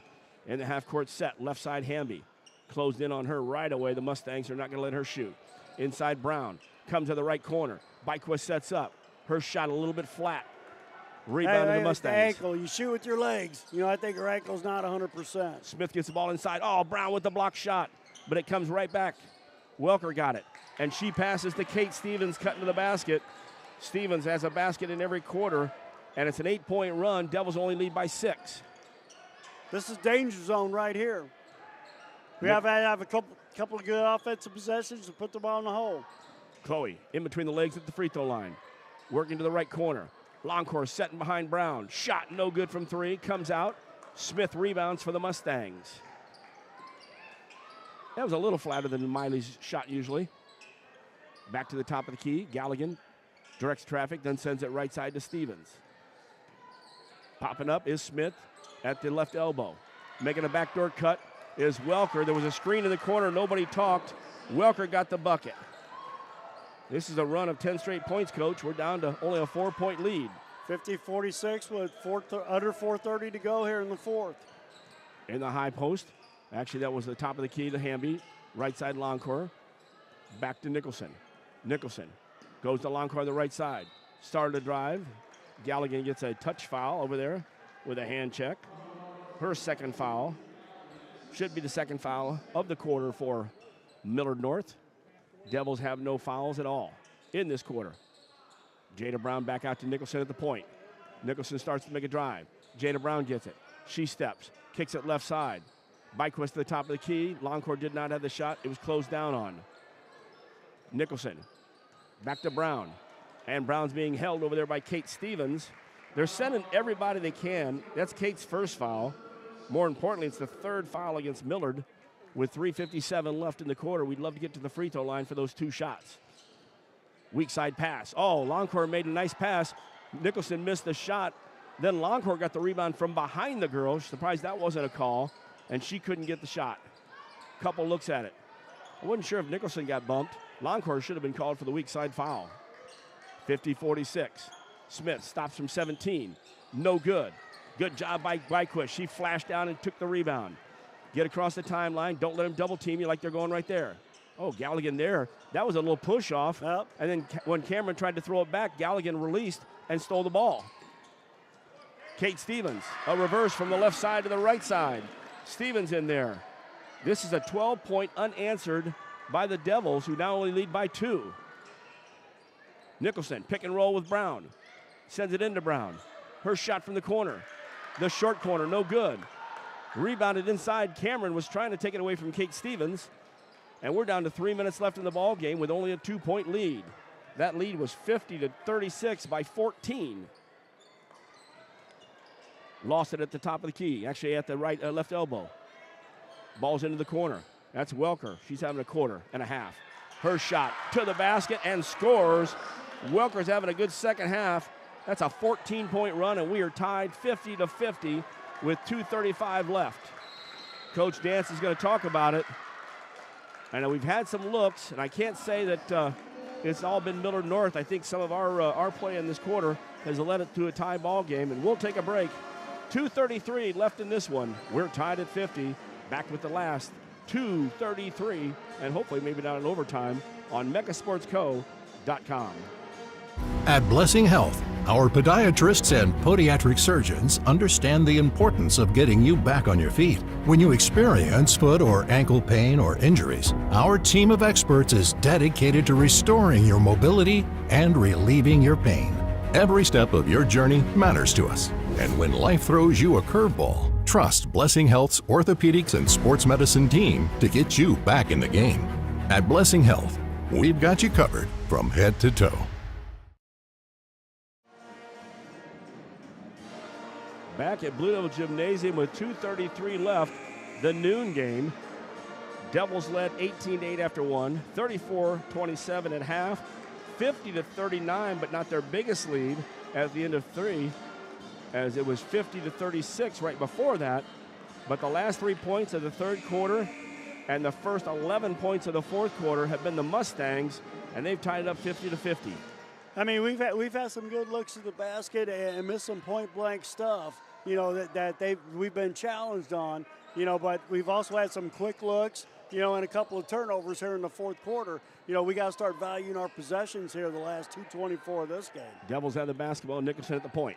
In the half-court set, left side Hamby. Closed in on her right away. The Mustangs are not going to let her shoot. Inside Brown. Comes to the right corner. Byquist sets up. Her shot a little bit flat. Rebound to the Mustangs. The ankle. You shoot with your legs. I think her ankle's not 100%. Smith gets the ball inside. Brown with the block shot. But it comes right back. Welker got it. And she passes to Kate Stevens cutting to the basket. Stevens has a basket in every quarter. And it's an 8-point run. Devils only lead by 6. This is danger zone right here. We have to have a couple of good offensive possessions to put the ball in the hole. Chloe in between the legs at the free throw line. Working to the right corner. Longcourt setting behind Brown. Shot no good from 3. Comes out. Smith rebounds for the Mustangs. That was a little flatter than Miley's shot usually. Back to the top of the key. Galligan directs traffic, then sends it right side to Stevens. Popping up is Smith at the left elbow. Making a backdoor cut is Welker. There was a screen in the corner. Nobody talked. Welker got the bucket. This is a run of 10 straight points, Coach. We're down to only a 4-point lead. 50-46 with under 4:30 to go here in the fourth. In the high post. Actually, that was the top of the key to Hamby. Right side Longcourt. Back to Nicholson. Nicholson goes to Longcourt on the right side. Started to drive. Galligan gets a touch foul over there with a hand check. Her second foul. Should be the second foul of the quarter for Millard North. Devils have no fouls at all in this quarter. Jada Brown back out to Nicholson at the point. Nicholson starts to make a drive. Jada Brown gets it. She steps, kicks it left side. Byquist to the top of the key. Longcourt did not have the shot. It was closed down on. Nicholson back to Brown. And Brown's being held over there by Kate Stevens. They're sending everybody they can. That's Kate's first foul. More importantly, it's the third foul against Millard. With 3:57 left in the quarter, we'd love to get to the free throw line for those 2 shots. Weak side pass. Longcourt made a nice pass. Nicholson missed the shot. Then Longcourt got the rebound from behind the girl. Surprised that wasn't a call. And she couldn't get the shot. Couple looks at it. I wasn't sure if Nicholson got bumped. Longcourt should have been called for the weak side foul. 50-46. Smith stops from 17. No good. Good job by Byquist. She flashed down and took the rebound. Get across the timeline. Don't let them double team you like they're going right there. Galligan there. That was a little push off. Yep. And then when Cameron tried to throw it back, Galligan released and stole the ball. Kate Stevens, a reverse from the left side to the right side. Stevens in there. This is a 12-point unanswered by the Devils, who now only lead by 2. Nicholson, pick and roll with Brown. Sends it into Brown. Her shot from the corner. The short corner, no good. Rebounded inside. Cameron was trying to take it away from Kate Stevens. And we're down to 3 minutes left in the ball game with only a 2-point lead. That lead was 50-36 by 14. Lost it at the top of the key, actually at the left elbow. Ball's into the corner. That's Welker. She's having a quarter and a half. Her shot to the basket and scores. Welker's having a good second half. That's a 14-point run, and we are tied 50-50 with 2:35 left. Coach Dance is going to talk about it. I know we've had some looks, and I can't say that it's all been Millard North. I think some of our play in this quarter has led it to a tie ball game, and we'll take a break. 2:33 left in this one. We're tied at 50. Back with the last 2:33, and hopefully maybe not in overtime on megasportsco.com. At Blessing Health, Our podiatrists and podiatric surgeons understand the importance of getting you back on your feet. When you experience foot or ankle pain or injuries, our team of experts is dedicated to restoring your mobility and relieving your pain. Every step of your journey matters to us. And when life throws you a curveball, trust Blessing Health's orthopedics and sports medicine team to get you back in the game. At Blessing Health, we've got you covered from head to toe. Back at Blue Devil Gymnasium with 2:33 left, the noon game. Devils led 18-8 after one, 34-27 at half, 50-39, but not their biggest lead at the end of three, as it was 50-36 right before that. But the last 3 points of the third quarter and the first 11 points of the fourth quarter have been the Mustangs, and they've tied it up 50-50. I mean, we've had some good looks at the basket and missed some point-blank stuff, you know, that we've been challenged on, you know, but we've also had some quick looks, you know, and a couple of turnovers here in the fourth quarter. You know, we got to start valuing our possessions here the last 2:24 of this game. Devils have the basketball. Nicholson at the point.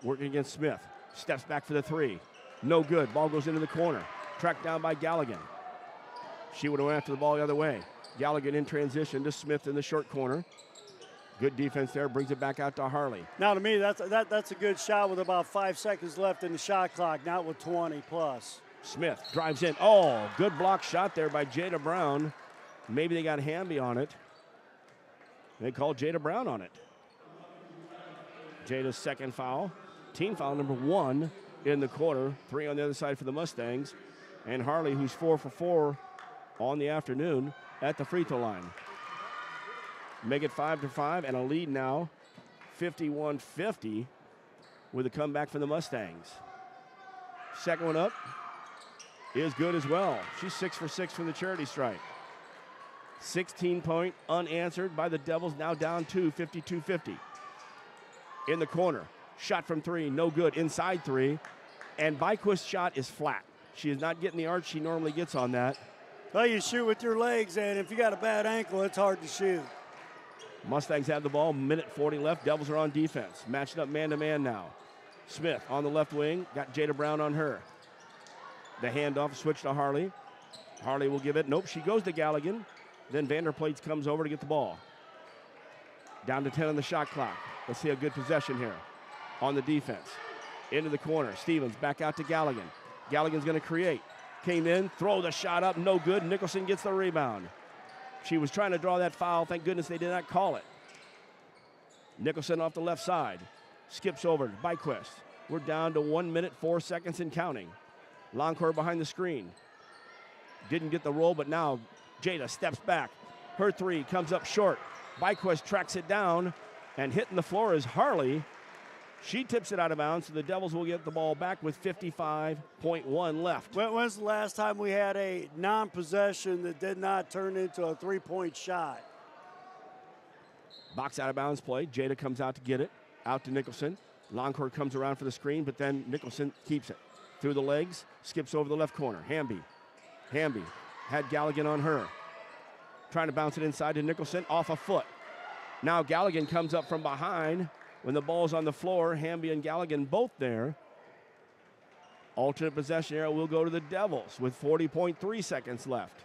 Working against Smith. Steps back for the three. No good. Ball goes into the corner. Tracked down by Galligan. She would have went after the ball the other way. Galligan in transition to Smith in the short corner. Good defense there. Brings it back out to Harley. Now, to me, that's a good shot with about 5 seconds left in the shot clock, not with 20 plus. Smith drives in. Oh, good block shot there by Jada Brown. Maybe they got Hamby on it. They called Jada Brown on it. Jada's second foul. Team foul number 1 in the quarter. 3 on the other side for the Mustangs. And Harley, who's 4 for 4 on the afternoon at the free throw line. Make it 5-5 and a lead now, 51-50 with a comeback for the Mustangs. Second one up is good as well. She's 6 for 6 from the charity stripe. 16-point unanswered by the Devils, now down 2, 52-50. In the corner, shot from 3, no good, inside 3, and Byquist's shot is flat. She is not getting the arch she normally gets on that. Well, you shoot with your legs, and if you got a bad ankle, it's hard to shoot. Mustangs have the ball, minute 40 left. Devils are on defense, matching up man-to-man now. Smith on the left wing, got Jada Brown on her. The handoff switch to Harley. Harley will give it. Nope, she goes to Galligan. Then Vanderplates comes over to get the ball. Down to 10 on the shot clock. Let's see a good possession here on the defense. Into the corner. Stevens back out to Galligan. Galligan's going to create. Came in, throw the shot up, no good. Nicholson gets the rebound. She was trying to draw that foul. Thank goodness they did not call it. Nicholson off the left side. Skips over to Byquist. We're down to 1 minute, 4 seconds and counting. Longcourt behind the screen. Didn't get the roll, but now Jada steps back. Her three comes up short. Byquist tracks it down, and hitting the floor is Harley. She tips it out of bounds, so the Devils will get the ball back with 55.1 left. When's the last time we had a non-possession that did not turn into a three-point shot? Box out of bounds play. Jada comes out to get it. Out to Nicholson. Longcourt comes around for the screen, but then Nicholson keeps it. Through the legs, skips over the left corner. Hamby had Galligan on her. Trying to bounce it inside to Nicholson, off a foot. Now Galligan comes up from behind. When the ball's on the floor, Hamby and Galligan both there. Alternate possession arrow will go to the Devils with 40.3 seconds left.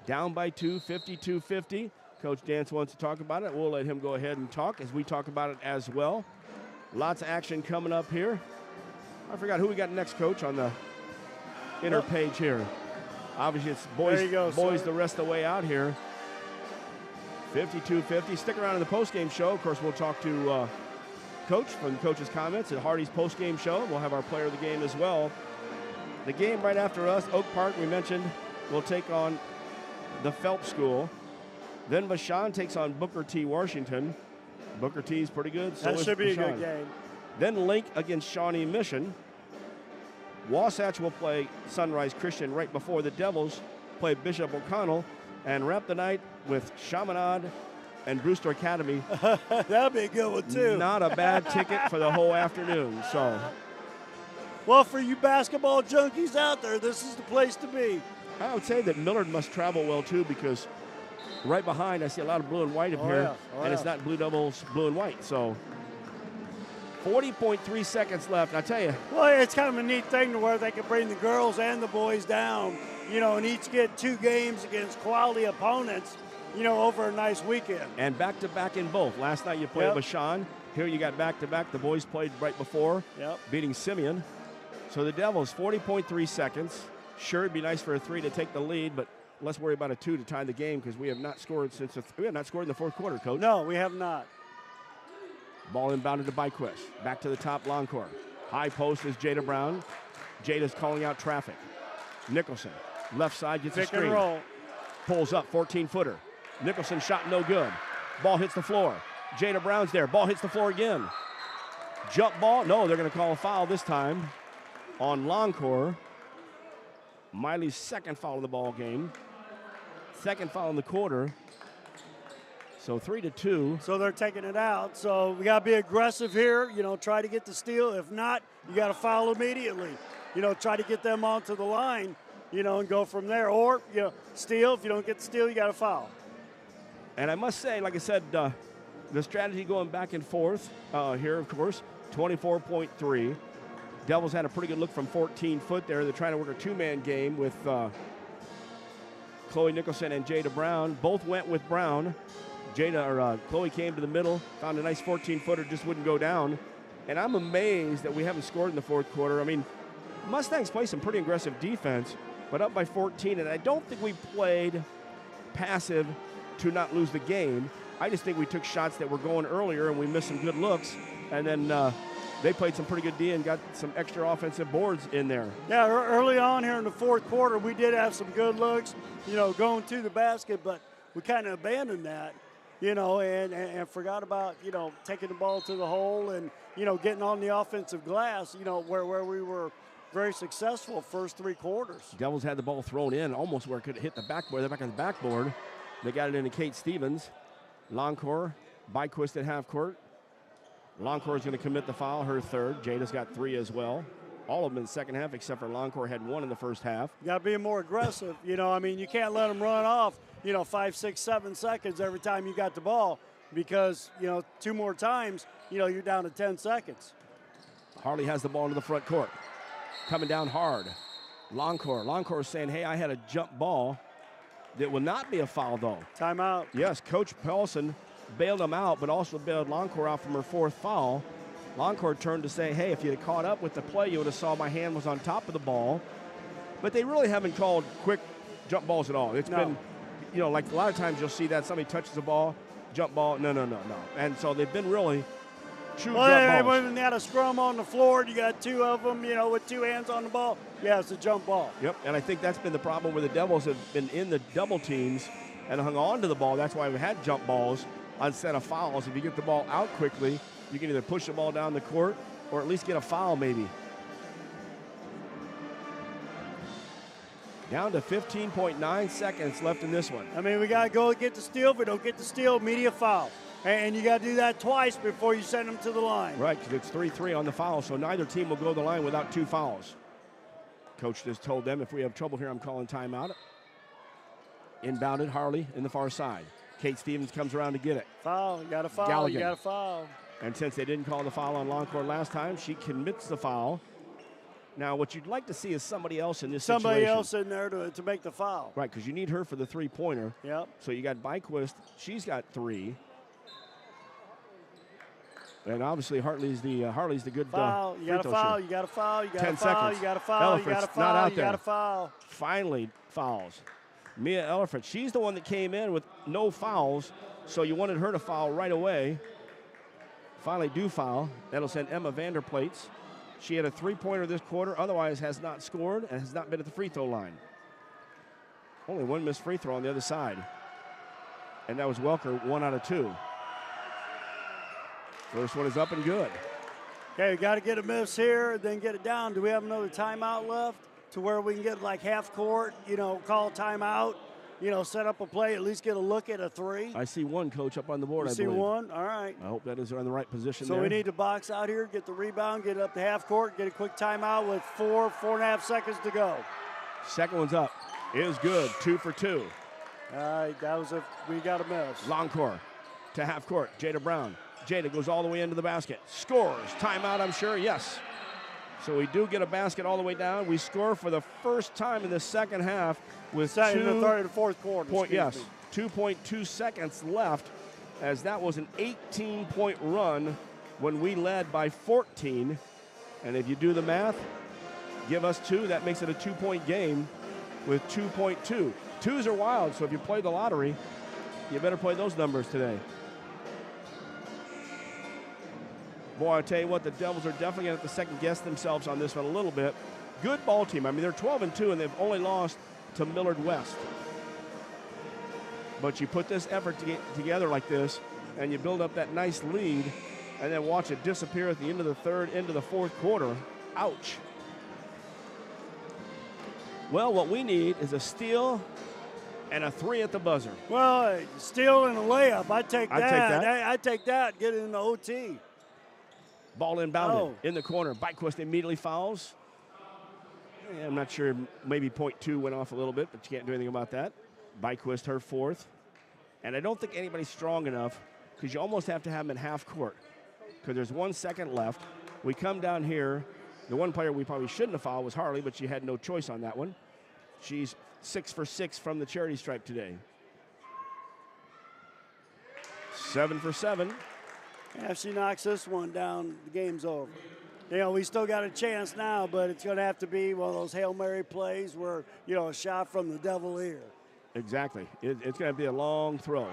Down by 2, 52-50. Coach Dance wants to talk about it. We'll let him go ahead and talk as we talk about it as well. Lots of action coming up here. I forgot who we got next, Coach, on the inner page here. Obviously, it's boys the rest of the way out here. 52-50. Stick around in the postgame show. Of course, we'll talk to Coach from Coach's comments at Hardy's postgame show. We'll have our player of the game as well. The game right after us, Oak Park, we mentioned, will take on the Phelps School. Then Vashon takes on Booker T. Washington. Booker T is pretty good. So that should be a good game. Then Link against Shawnee Mission. Wasatch will play Sunrise Christian right before the Devils play Bishop O'Connell, and wrap the night with Chaminade and Brewster Academy. That'd be a good one, too. Not a bad ticket for the whole afternoon. So, well, for you basketball junkies out there, this is the place to be. I would say that Millard must travel well, too, because right behind, I see a lot of blue and white up here, and it's not Blue Devils blue and white. So 40.3 seconds left. And I tell you. Well, it's kind of a neat thing to where they can bring the girls and the boys down, and each get 2 games against quality opponents, over a nice weekend. And back-to-back in both. Last night you played with Sean. Here you got back-to-back. The boys played right before, beating Simeon. So the Devils, 40.3 seconds. Sure, it'd be nice for a 3 to take the lead, but let's worry about a 2 to tie the game because we have not scored we have not scored in the fourth quarter, Coach. No, we have not. Ball inbounded to Byquist. Back to the top, Longcore. High post is Jada Brown. Jada's calling out traffic. Nicholson, left side, gets a screen. Pick and roll. Pulls up, 14-footer. Nicholson shot no good. Ball hits the floor. Jada Brown's there. Ball hits the floor again. Jump ball. No, they're going to call a foul this time on Longcore. Miley's second foul of the ball game. Second foul in the quarter. So 3-2. So they're taking it out. So we got to be aggressive here. Try to get the steal. If not, you got to foul immediately. Try to get them onto the line, and go from there. Or, steal. If you don't get the steal, you got to foul. And I must say, like I said, the strategy going back and forth here, of course, 24.3. Devils had a pretty good look from 14 foot there. They're trying to work a 2-man game with Chloe Nicholson and Jada Brown. Both went with Brown. Chloe came to the middle, found a nice 14-footer, just wouldn't go down. And I'm amazed that we haven't scored in the fourth quarter. I mean, Mustangs play some pretty aggressive defense, but up by 14, and I don't think we played passive to not lose the game. I just think we took shots that were going earlier, and we missed some good looks, and then they played some pretty good D and got some extra offensive boards in there. Yeah, early on here in the fourth quarter, we did have some good looks, going to the basket, but we kind of abandoned that. And forgot about, taking the ball to the hole and, getting on the offensive glass, where we were very successful first 3 quarters. Devils had the ball thrown in almost where it could hit the backboard. They're back on the backboard. They got it into Kate Stevens. Longcore, Byquist at half court. Longcore is going to commit the foul, her third. Jada's got 3 as well. All of them in the second half except for Longcore had 1 in the first half. You got to be more aggressive. You can't let them run off, 5, 6, 7 seconds every time you got the ball because, 2 more times, you're down to 10 seconds. Harley has the ball into the front court. Coming down hard. Longcore is saying, hey, I had a jump ball. That will not be a foul, though. Timeout. Yes, Coach Paulson bailed him out, but also bailed Longcore out from her 4th foul. Longcore turned to say, hey, if you'd have caught up with the play, you would have saw my hand was on top of the ball. But they really haven't called quick jump balls at all. It's been, like a lot of times you'll see that somebody touches the ball, jump ball, no. And so they've been really true jump balls. When they had a scrum on the floor and you got 2 of them, with 2 hands on the ball, yeah, it's a jump ball. Yep, and I think that's been the problem where the Devils have been in the double teams and hung on to the ball. That's why we had jump balls instead of fouls. If you get the ball out quickly, you can either push the ball down the court or at least get a foul maybe. Down to 15.9 seconds left in this one. I mean, we got to go get the steal. If we don't get the steal, immediate foul. And you got to do that twice before you send them to the line. Right, because it's 3-3 on the foul, so neither team will go to the line without 2 fouls. Coach just told them if we have trouble here, I'm calling timeout. Inbounded, Harley in the far side. Kate Stevens comes around to get it. Foul, you got a foul, Galligan. You got a foul. And since they didn't call the foul on Longcore last time, she commits the foul. Now, what you'd like to see is somebody else in this Somebody situation. else in there to make the foul. Right, because you need her for the three-pointer. Yep. So you got Byquist. She's got 3. And obviously Hartley's the good foul. You got a foul. You got a foul. You got 10 a foul. seconds. You got a foul. You got a foul. Not out you there. got a foul. Finally fouls. Mia Ellifrit. She's the one that came in with no fouls, so you wanted her to foul right away. Finally do foul. That'll send Emma Vanderplates. She had a 3-pointer this quarter, otherwise has not scored and has not been at the free throw line. Only 1 missed free throw on the other side. And that was Welker, 1 out of 2. First one is up and good. Okay, we got to get a miss here, then get it down. Do we have another timeout left to where we can get like half court, call timeout, set up a play, at least get a look at a 3? I see 1, Coach, up on the board, I believe. see 1? All right. I hope that is in the right position So there. we need to box out here, get the rebound, get it up to half court, get a quick timeout with 4.5 seconds to go. Second one's up. Is good. 2 for 2. We got a mess. Long court to half court. Jada Brown. Jada goes all the way into the basket. Scores. Timeout, I'm sure. Yes. So we do get a basket all the way down. We score for the first time in the second half with in the third and fourth quarter. 2.2 seconds left, as that was an 18-point run when we led by 14. And if you do the math, give us 2, that makes it a 2-point game with 2.2. Twos are wild, so if you play the lottery, you better play those numbers today. Boy, I tell you what, the Devils are definitely going to have to second-guess themselves on this one a little bit. Good ball team. I mean, they're 12-2, and they've only lost to Millard West. But you put this effort together like this, and you build up that nice lead, and then watch it disappear at the end of the third, into the fourth quarter. Ouch. Well, what we need is a steal and a 3 at the buzzer. Well, steal and a layup. I take that. I take that. Get it in the OT. Ball inbounded in the corner. Byquist immediately fouls. Yeah, I'm not sure. Maybe .2 went off a little bit, but you can't do anything about that. Byquist, her 4th. And I don't think anybody's strong enough, because you almost have to have them in half court, because there's 1 second left. We come down here. The one player we probably shouldn't have fouled was Harley, but she had no choice on that one. She's 6 for 6 from the charity stripe today. 7 for 7. If she knocks this one down, the game's over. You know, we still got a chance now, but it's going to have to be one of those Hail Mary plays where, you know, a shot from the devil ear. Exactly. It's going to be a long throw.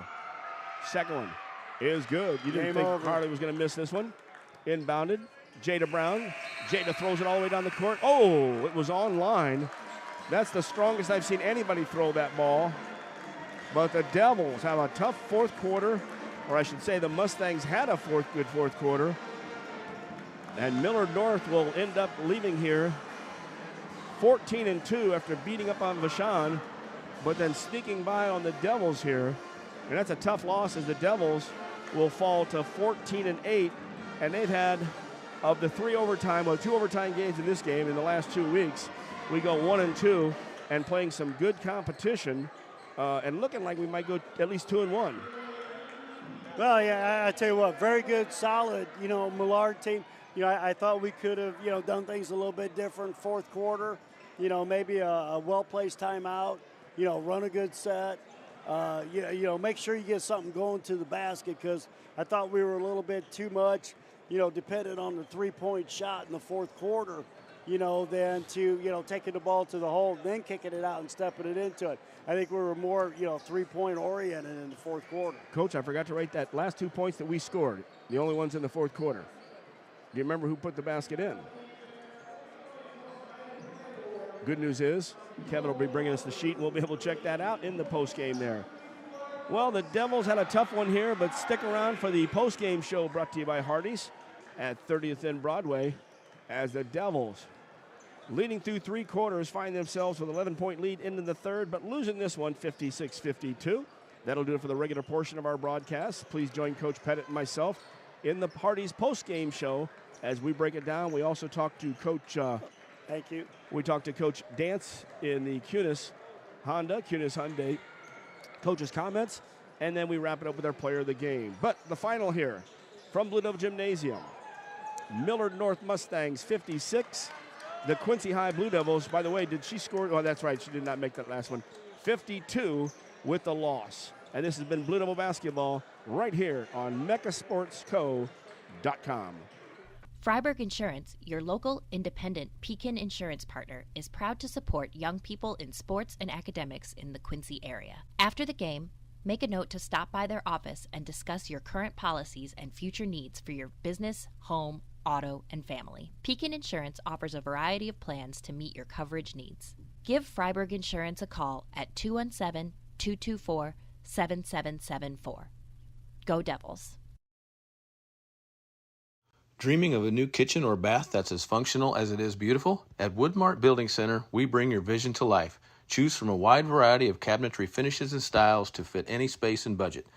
Second one is good. You didn't think Harley was going to miss this one. Inbounded. Jada Brown. Jada throws it all the way down the court. Oh, it was online. That's the strongest I've seen anybody throw that ball. But the Devils have a tough fourth quarter, or I should say the Mustangs had a good fourth quarter. And Millard North will end up leaving here 14-2 after beating up on Vashon, but then sneaking by on the Devils here. And that's a tough loss, as the Devils will fall to 14-8, and they've had, of the 2 overtime games in this game in the last 2 weeks, we go 1-2 and playing some good competition and looking like we might go at least 2-1. Well, yeah, I tell you what, very good, solid, you know, Millard team. You know, I thought we could have, you know, done things a little bit different fourth quarter. You know, maybe a well-placed timeout. You know, run a good set. You know, make sure you get something going to the basket, because I thought we were a little bit too much, you know, dependent on the three-point shot in the fourth quarter, you know, than to, you know, taking the ball to the hole, then kicking it out and stepping it into it. I think we were more, you know, three-point oriented in the fourth quarter. Coach, I forgot to write that last 2 points that we scored, the only ones in the fourth quarter. Do you remember who put the basket in? Good news is Kevin will be bringing us the sheet, and we'll be able to check that out in the postgame there. Well, the Devils had a tough one here, but stick around for the postgame show brought to you by Hardee's at 30th and Broadway, as the Devils, leading through 3 quarters, find themselves with an 11-point lead into the third, but losing this one 56-52. That'll do it for the regular portion of our broadcast. Please join Coach Pettit and myself in the Hardee's postgame show as we break it down. We also talk to Coach Thank you. We talked to Coach Dance in the Cunis Hyundai coach's comments, and then we wrap it up with our player of the game. But the final here from Blue Devil Gymnasium, Millard North Mustangs 56, the Quincy High Blue Devils. By the way, did she score? Oh, that's right, she did not make that last one. 52 with the loss. And this has been Blue Devil basketball right here on mechasportsco.com. Freiburg Insurance, your local independent Pekin insurance partner, is proud to support young people in sports and academics in the Quincy area. After the game, make a note to stop by their office and discuss your current policies and future needs for your business, home, auto, and family. Pekin Insurance offers a variety of plans to meet your coverage needs. Give Freiburg Insurance a call at 217-224-7774. Go Devils. Dreaming of a new kitchen or bath that's as functional as it is beautiful? At Woodmart Building Center, we bring your vision to life. Choose from a wide variety of cabinetry finishes and styles to fit any space and budget.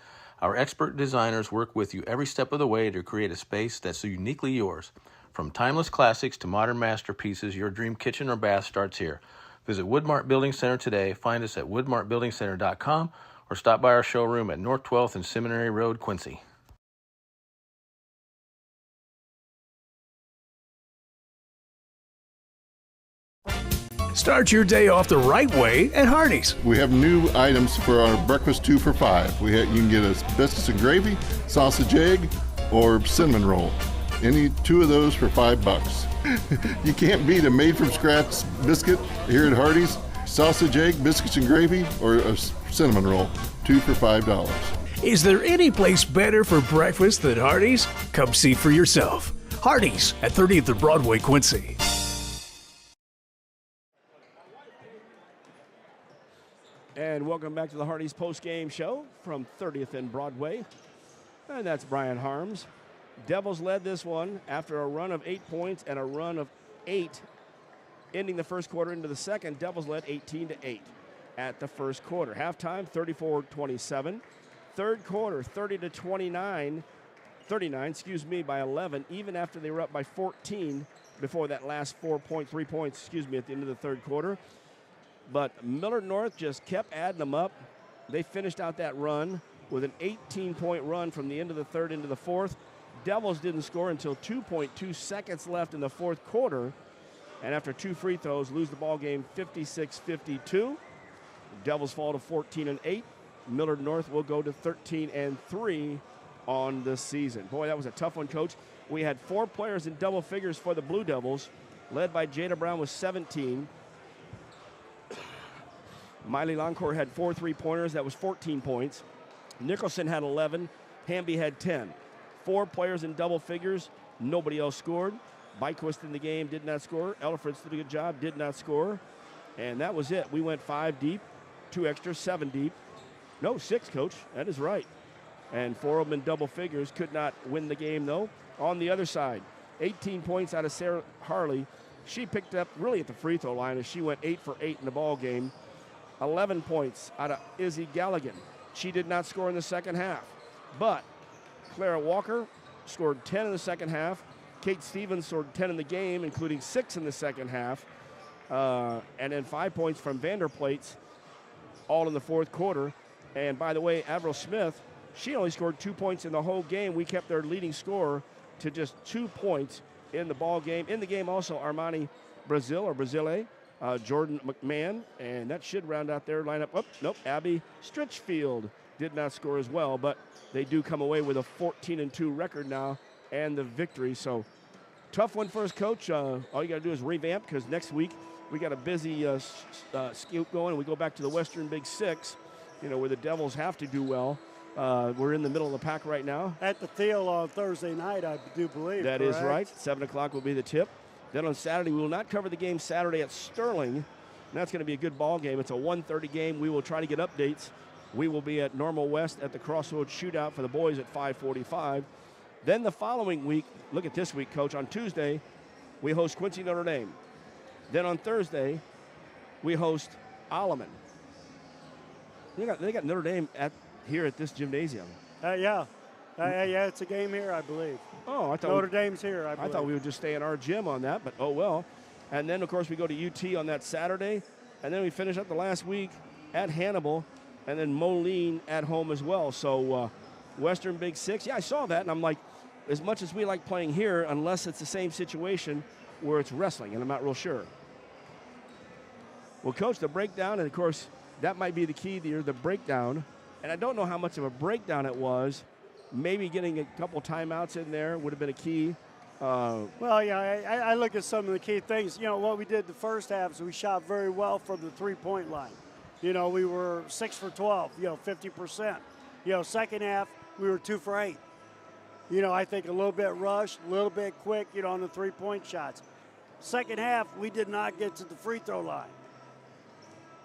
Our expert designers work with you every step of the way to create a space that's uniquely yours. From timeless classics to modern masterpieces, your dream kitchen or bath starts here. Visit Woodmart Building Center today. Find us at woodmartbuildingcenter.com or stop by our showroom at North 12th and Seminary Road, Quincy. Start your day off the right way at Hardee's. We have new items for our breakfast 2 for $5. You can get a biscuits and gravy, sausage egg, or cinnamon roll. Any 2 of those for $5. You can't beat a made-from-scratch biscuit here at Hardee's. Sausage egg, biscuits and gravy, or a cinnamon roll. 2 for $5. Is there any place better for breakfast than Hardee's? Come see for yourself. Hardee's at 30th and Broadway, Quincy. And welcome back to the Hardee's post-game show from 30th and Broadway. And that's Brian Harms. Devils led this one after a run of 8 points and a run of 8 ending the first quarter into the second. Devils led 18-8 at the first quarter. Halftime, 34-27. Third quarter, 39 by 11, even after they were up by 14 before that last 3 points, at the end of the third quarter. But Millard North just kept adding them up. They finished out that run with an 18-point run from the end of the third into the fourth. Devils didn't score until 2.2 seconds left in the fourth quarter. And after 2 free throws, lose the ball game 56-52. Devils fall to 14-8. Millard North will go to 13-3 on the season. Boy, that was a tough one, Coach. We had 4 players in double figures for the Blue Devils, led by Jada Brown with 17. Miley Loncourt had 4 3-pointers. That was 14 points. Nicholson had 11. Hamby had 10. 4 players in double figures. Nobody else scored. Byquist in the game did not score. Elfrid's did a good job, did not score. And that was it. We went 5 deep, 2 extras, 7 deep. No, 6, Coach. That is right. And 4 of them in double figures. Could not win the game, though. On the other side, 18 points out of Sarah Harley. She picked up really at the free throw line as she went 8 for 8 in the ball game. 11 points out of Izzy Galligan. She did not score in the second half. But Clara Walker scored 10 in the second half. Kate Stevens scored 10 in the game, including 6 in the second half. And then 5 points from Vanderplates, all in the fourth quarter. And by the way, Avril Smith, she only scored 2 points in the whole game. We kept their leading scorer to just 2 points in the ball game. In the game also, Armani Brazile, Jordan McMahon, and that should round out their lineup. Oh, nope, Abby Stritchfield did not score as well, but they do come away with a 14-2 record now and the victory. So tough one for us, Coach. All you got to do is revamp, because next week we got a busy scoop going, and we go back to the Western Big Six, where the Devils have to do well. We're in the middle of the pack right now. At the Thiel on Thursday night, I do believe. That is right. 7 o'clock will be the tip. Then on Saturday, we will not cover the game Saturday at Sterling. And that's going to be a good ball game. It's a 1:30 game. We will try to get updates. We will be at Normal West at the Crossroads Shootout for the boys at 5:45. Then the following week, look at this week, Coach. On Tuesday, we host Quincy Notre Dame. Then on Thursday, we host Alleman. They got Notre Dame here at this gymnasium. Yeah, it's a game here, I believe. Oh, I thought Notre Dame's here, I believe. I thought we would just stay in our gym on that, but oh well. And then, of course, we go to UT on that Saturday, and then we finish up the last week at Hannibal, and then Moline at home as well. So Western Big Six, yeah, I saw that, and I'm like, as much as we like playing here, unless it's the same situation where it's wrestling, and I'm not real sure. Well, Coach, the breakdown, and of course, that might be the key there, the breakdown. And I don't know how much of a breakdown it was. Maybe getting a couple timeouts in there would have been a key. Well, yeah, I look at some of the key things. What we did the first half is we shot very well from the three-point line. We were 6 for 12, 50%. Second half, we were 2 for 8. I think a little bit rushed, a little bit quick, on the three-point shots. Second half, we did not get to the free throw line.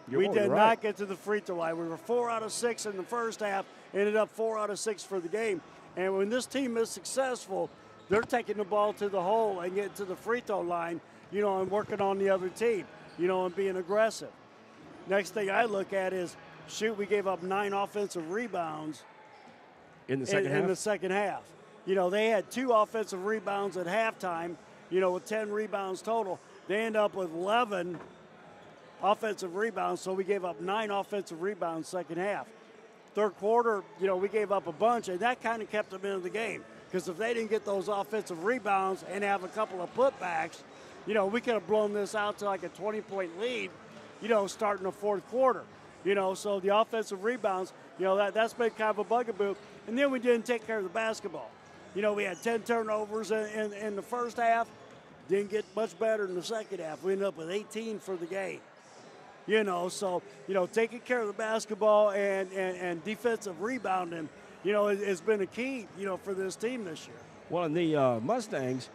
We did not get to the free throw line. We were 4 out of 6 in the first half, ended up 4 out of 6 for the game. And when this team is successful, they're taking the ball to the hole and getting to the free throw line, and working on the other team, and being aggressive. Next thing I look at is, we gave up 9 offensive rebounds in the second half. They had 2 offensive rebounds at halftime, with 10 rebounds total. They end up with 11 offensive rebounds, so we gave up 9 offensive rebounds second half. third quarter, we gave up a bunch, and that kind of kept them in the game. Because if they didn't get those offensive rebounds and have a couple of putbacks, we could have blown this out to like a 20-point lead, starting the fourth quarter. So the offensive rebounds, that's been kind of a bugaboo. And then we didn't take care of the basketball. We had 10 turnovers in the first half. Didn't get much better in the second half. We ended up with 18 for the game. So taking care of the basketball and defensive rebounding, has been a key, for this team this year. Well, in the Mustangs,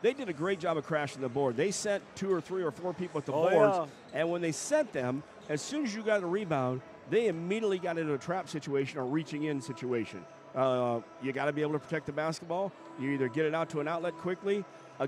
they did a great job of crashing the board. They sent 2 or 3 or 4 people at the boards, and when they sent them, as soon as you got a rebound, they immediately got into a trap situation or reaching in situation. You got to be able to protect the basketball. You either get it out to an outlet quickly,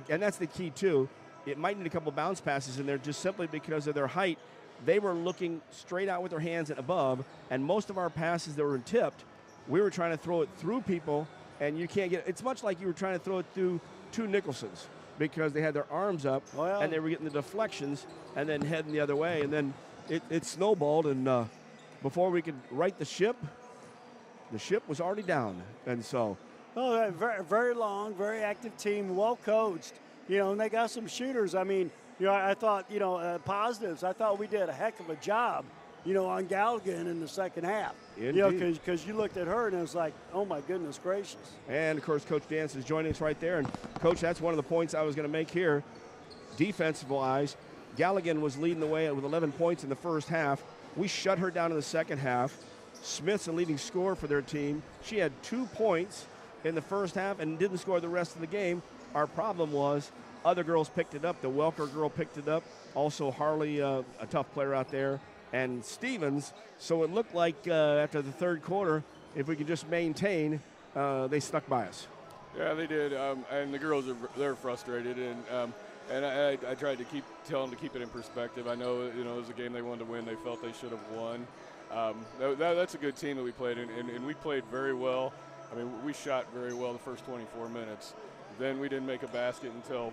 and that's the key too. It might need a couple bounce passes in there just simply because of their height. They were looking straight out with their hands and above, and most of our passes that were tipped, we were trying to throw it through people, and you can't get it. It's much like you were trying to throw it through 2 Nicholsons because they had their arms up, and they were getting the deflections and then heading the other way, and then it snowballed, and before we could right the ship was already down. And so very, very long, very active team, well coached, and they got some shooters. I mean, I thought, positives. I thought we did a heck of a job, on Galligan in the second half. Because you looked at her and it was like, oh my goodness gracious. And of course, Coach Dance is joining us right there. And Coach, that's one of the points I was going to make here. Defensive-wise, Galligan was leading the way with 11 points in the first half. We shut her down in the second half. Smith's the leading scorer for their team. She had 2 points in the first half and didn't score the rest of the game. Our problem was other girls picked it up. The Welker girl picked it up. Also Harley, a tough player out there, and Stevens. So it looked like after the third quarter, if we could just maintain, they stuck by us. Yeah, they did. And the girls they're frustrated, and I tried to tell them to keep it in perspective. I know it was a game they wanted to win. They felt they should have won. That's a good team that we played, and we played very well. I mean, we shot very well the first 24 minutes. Then we didn't make a basket until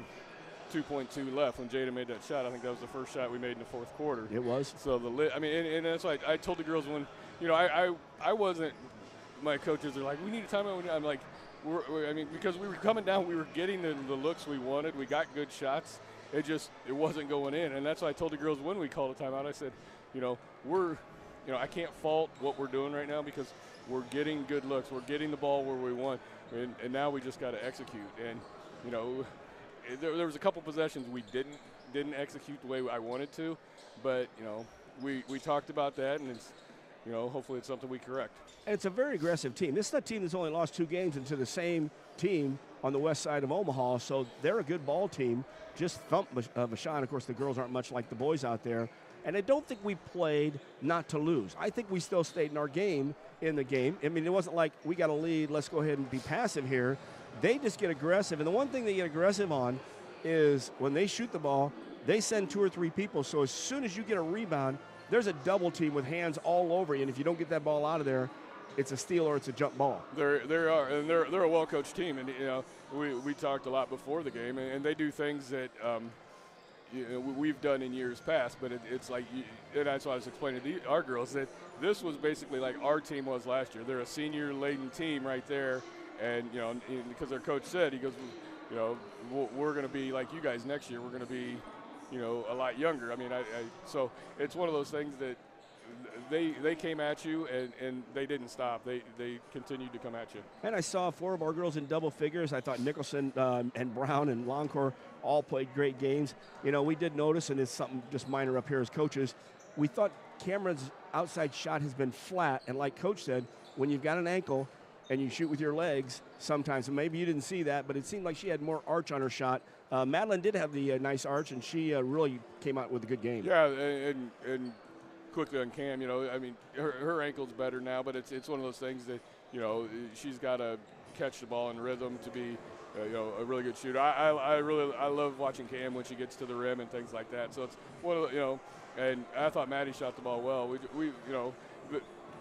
2.2 left when Jada made that shot. I think that was the first shot we made in the fourth quarter. It was. So and that's why I told the girls when, I wasn't. My coaches are like, we need a timeout. I'm like, because we were coming down, we were getting the looks we wanted. We got good shots. It wasn't going in, and that's why I told the girls when we called a timeout. I said, I can't fault what we're doing right now because we're getting good looks. We're getting the ball where we want, and now we just got to execute. And there was a couple possessions we didn't execute the way I wanted to, but we talked about that, and it's hopefully it's something we correct. And it's a very aggressive team. This is a team that's only lost 2 games into the same team on the west side of Omaha, so they're a good ball team. Just thumped Vashon. Of course, the girls aren't much like the boys out there. And I don't think we played not to lose. I think we still stayed in our game in the game. I mean, it wasn't like we got a lead, let's go ahead and be passive here. They just get aggressive. And the one thing they get aggressive on is when they shoot the ball, they send 2 or 3 people. So as soon as you get a rebound, there's a double team with hands all over you. And if you don't get that ball out of there, it's a steal or it's a jump ball. They're a well-coached team. And, we talked a lot before the game. And they do things that we've done in years past, but it's like, and that's why I was explaining to our girls that this was basically like our team was last year. They're a senior-laden team right there, and because their coach said, he goes, we're going to be like you guys next year. We're going to be, a lot younger. I mean, so it's one of those things that they came at you and they didn't stop. They continued to come at you. And I saw 4 of our girls in double figures. I thought Nicholson and Brown and Longcore all played great games. We did notice, and it's something just minor up here as coaches, we thought Cameron's outside shot has been flat. And like Coach said, when you've got an ankle and you shoot with your legs sometimes, and maybe you didn't see that, but it seemed like she had more arch on her shot. Madeline did have the nice arch, and she really came out with a good game. Yeah, and quickly on Cam, her ankle's better now, but it's one of those things that, she's got to catch the ball in rhythm to be, a really good shooter. I love watching Cam when she gets to the rim and things like that. So it's one of and I thought Maddie shot the ball well.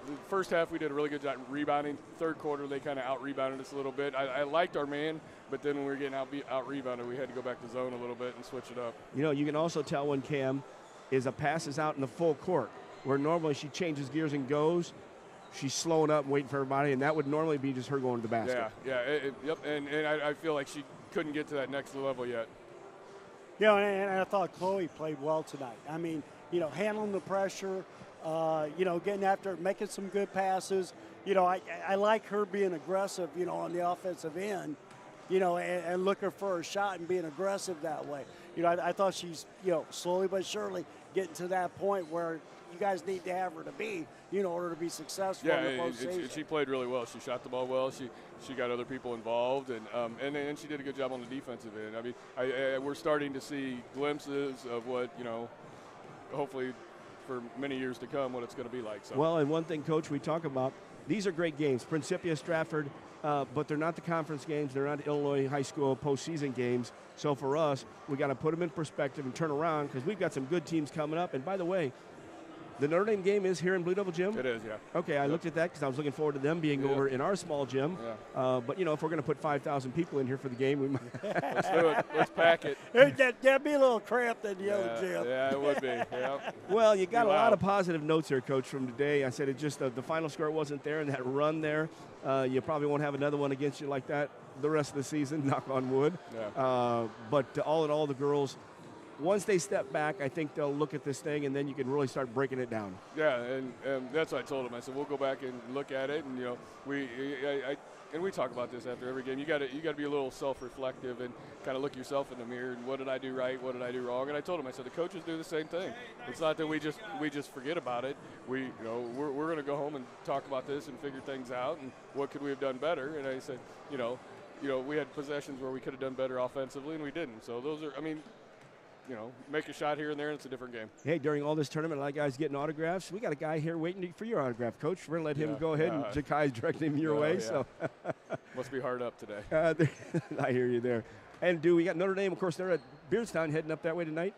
The first half we did a really good job rebounding. Third quarter they kind of out-rebounded us a little bit. I liked our man, but then when we were getting out-rebounded, we had to go back to zone a little bit and switch it up. You can also tell when Cam is a passes out in the full court, where normally she changes gears and goes. she's slowing up and waiting for everybody, and that would normally be just her going to the basket. Yep, and I feel like she couldn't get to that next level yet. Yeah, and I thought Chloe played well tonight. I mean, handling the pressure, getting after it, making some good passes. I like her being aggressive, on the offensive end, and looking for a shot and being aggressive that way. I thought she's, slowly but surely getting to that point where you guys need to have her to be, in order to be successful in the postseason. She played really well. She shot the ball well. She got other people involved, and then she did a good job on the defensive end. I mean, we're starting to see glimpses of what, hopefully for many years to come, what it's going to be like. So. Well, and one thing, Coach, we talk about, these are great games. Principia, Stratford, but they're not the conference games. They're not Illinois high school postseason games. So for us, we got to put them in perspective and turn around because we've got some good teams coming up. And by the way, the Notre Dame game is here in Blue Devil Gym? It is, yeah. Okay, I looked at that because I was looking forward to them being over in our small gym. Yeah. But, if we're going to put 5,000 people in here for the game, we might. Let's do it. Let's pack it. That'd be a little cramped in the other gym. Yeah, it would be. Yeah. Well, you got a lot of positive notes here, Coach, from today. I said it just the final score wasn't there, and that run there, you probably won't have another one against you like that the rest of the season, knock on wood. Yeah. But all in all, the girls, once they step back, I think they'll look at this thing, and then you can really start breaking it down. Yeah, and that's what I told them. I said we'll go back and look at it, and we talk about this after every game. You got to be a little self-reflective and kind of look yourself in the mirror and what did I do right, what did I do wrong? And I told them, I said the coaches do the same thing. It's not that we just forget about it. We're going to go home and talk about this and figure things out and what could we have done better. And I said, we had possessions where we could have done better offensively and we didn't. So those are, make a shot here and there, and it's a different game. Hey, during all this tournament, a lot of guys getting autographs. We got a guy here waiting for your autograph, Coach. We're going to let him go ahead, and Jakai's directing him your way. Yeah. So Must be hard up today. I hear you there. And we got Notre Dame, of course, they're at Beardstown heading up that way tonight.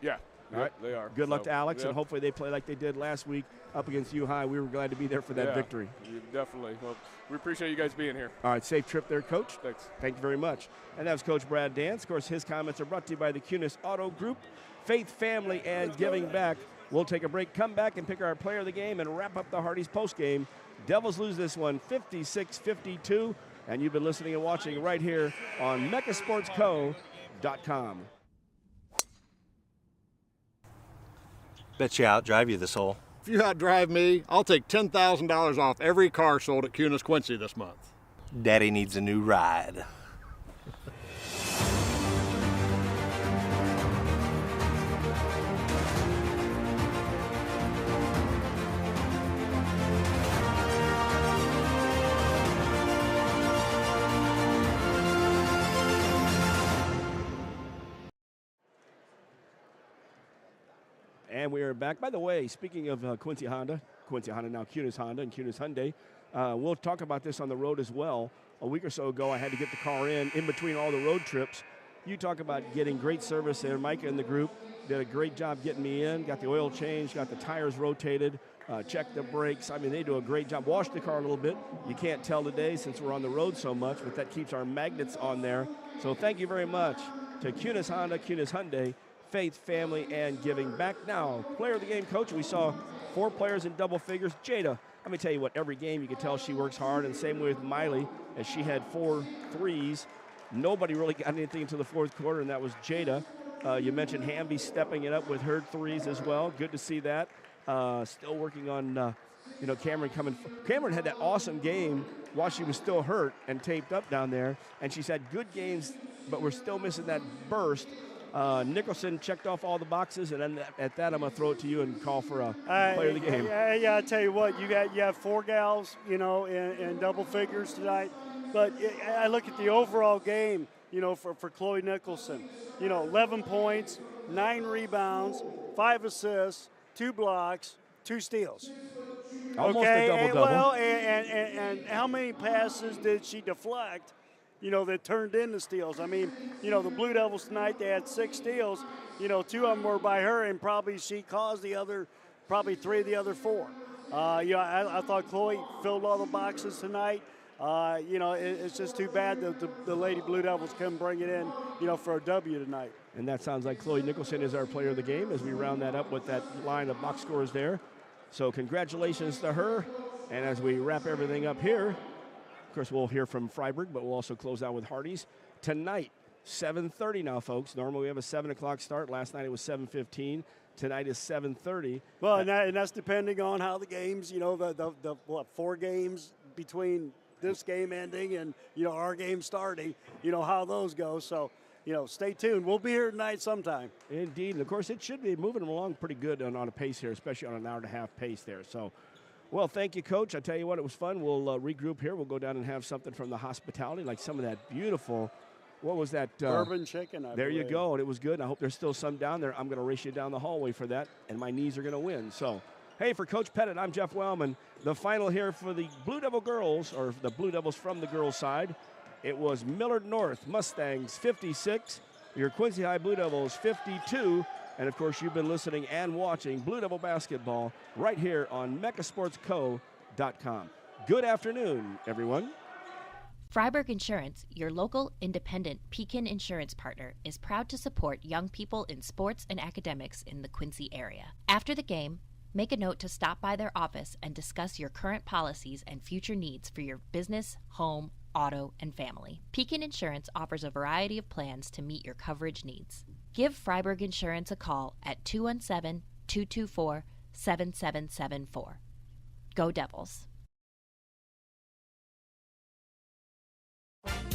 Yeah. All right. They are. Good luck to Alex, and hopefully they play like they did last week up against U High. We were glad to be there for that victory. Definitely. Well, we appreciate you guys being here. All right, safe trip there, Coach. Thanks. Thank you very much. And that was Coach Brad Dance. Of course, his comments are brought to you by the Cunis Auto Group, Faith, Family, and Giving Back. We'll take a break, come back, and pick our player of the game and wrap up the Hardy's postgame. Devils lose this one 56-52, and you've been listening and watching right here on mechasportsco.com. Bet you outdrive you this hole. If you outdrive me, I'll take $10,000 off every car sold at QHS Quincy this month. Daddy needs a new ride. And we are back. By the way, speaking of Quincy Honda, now Cunis Honda and Cunis Hyundai, we'll talk about this on the road as well. A week or so ago, I had to get the car in between all the road trips. You talk about getting great service there. Micah and the group did a great job getting me in, got the oil changed, got the tires rotated, checked the brakes. I mean, they do a great job. Washed the car a little bit. You can't tell today since we're on the road so much, but that keeps our magnets on there. So thank you very much to Cunis Honda, Cunis Hyundai, Faith, Family, and Giving Back. Now, player of the game, Coach, we saw 4 players in double figures. Jada, let me tell you what, every game you can tell she works hard, and same with Miley, as she had 4 threes. Nobody really got anything until the 4th quarter, and that was Jada. You mentioned Hamby stepping it up with her threes as well. Good to see that. Still working on, Cameron coming. Cameron had that awesome game while she was still hurt and taped up down there, and she's had good games, but we're still missing that burst. Nicholson checked off all the boxes, and then at that, I'm going to throw it to you and call for a player of the game. Yeah, I tell you what, you have 4 gals, in double figures tonight. But I look at the overall game, for Chloe Nicholson. 11 points, 9 rebounds, 5 assists, 2 blocks, 2 steals. Almost a double-double. Well, and how many passes did she deflect? That turned into steals. I mean, the Blue Devils tonight, they had 6 steals. 2 of them were by her, and probably she caused the other, 3 of the other 4. I thought Chloe filled all the boxes tonight. It's just too bad that the Lady Blue Devils couldn't bring it in, for a W tonight. And that sounds like Chloe Nicholson is our player of the game as we round that up with that line of box scores there. So congratulations to her. And as we wrap everything up here, of course, we'll hear from Freiburg, but we'll also close out with Hardee's. Tonight, 7:30 now, folks. Normally we have a 7 o'clock start. Last night it was 7:15. Tonight is 7:30. Well, and that's depending on how the games, the 4 games between this game ending and, our game starting, how those go. So, stay tuned. We'll be here tonight sometime. Indeed. And, of course, it should be moving along pretty good on a pace here, especially on an hour-and-a-half pace there. So, well, thank you, Coach. I tell you what, it was fun. We'll regroup here. We'll go down and have something from the hospitality, like some of that beautiful, what was that? Bourbon chicken, I There believe. you go, and it was good. I hope there's still some down there. I'm going to race you down the hallway for that, and my knees are going to win. So, hey, for Coach Pettit, I'm Jeff Wellman. The final here for the Blue Devil girls, or the Blue Devils from the girls' side, it was Millard North Mustangs 56, your Quincy High Blue Devils 52, and, of course, you've been listening and watching Blue Devil basketball right here on mechasportsco.com. Good afternoon, everyone. Freiburg Insurance, your local independent Pekin insurance partner, is proud to support young people in sports and academics in the Quincy area. After the game, make a note to stop by their office and discuss your current policies and future needs for your business, home, auto, and family. Pekin Insurance offers a variety of plans to meet your coverage needs. Give Freiburg Insurance a call at 217-224-7774. Go Devils.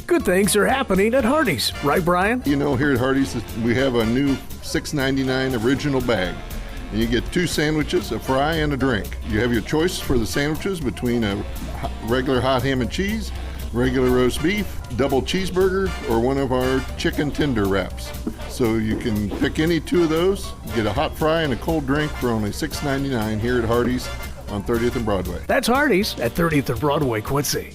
Good things are happening at Hardee's, right, Brian? Here at Hardee's, we have a new $6.99 original bag. And you get 2 sandwiches, a fry, and a drink. You have your choice for the sandwiches between a regular hot ham and cheese, regular roast beef, double cheeseburger, or one of our chicken tender wraps. So you can pick any 2 of those, get a hot fry and a cold drink for only $6.99 here at Hardee's on 30th and Broadway. That's Hardee's at 30th and Broadway, Quincy.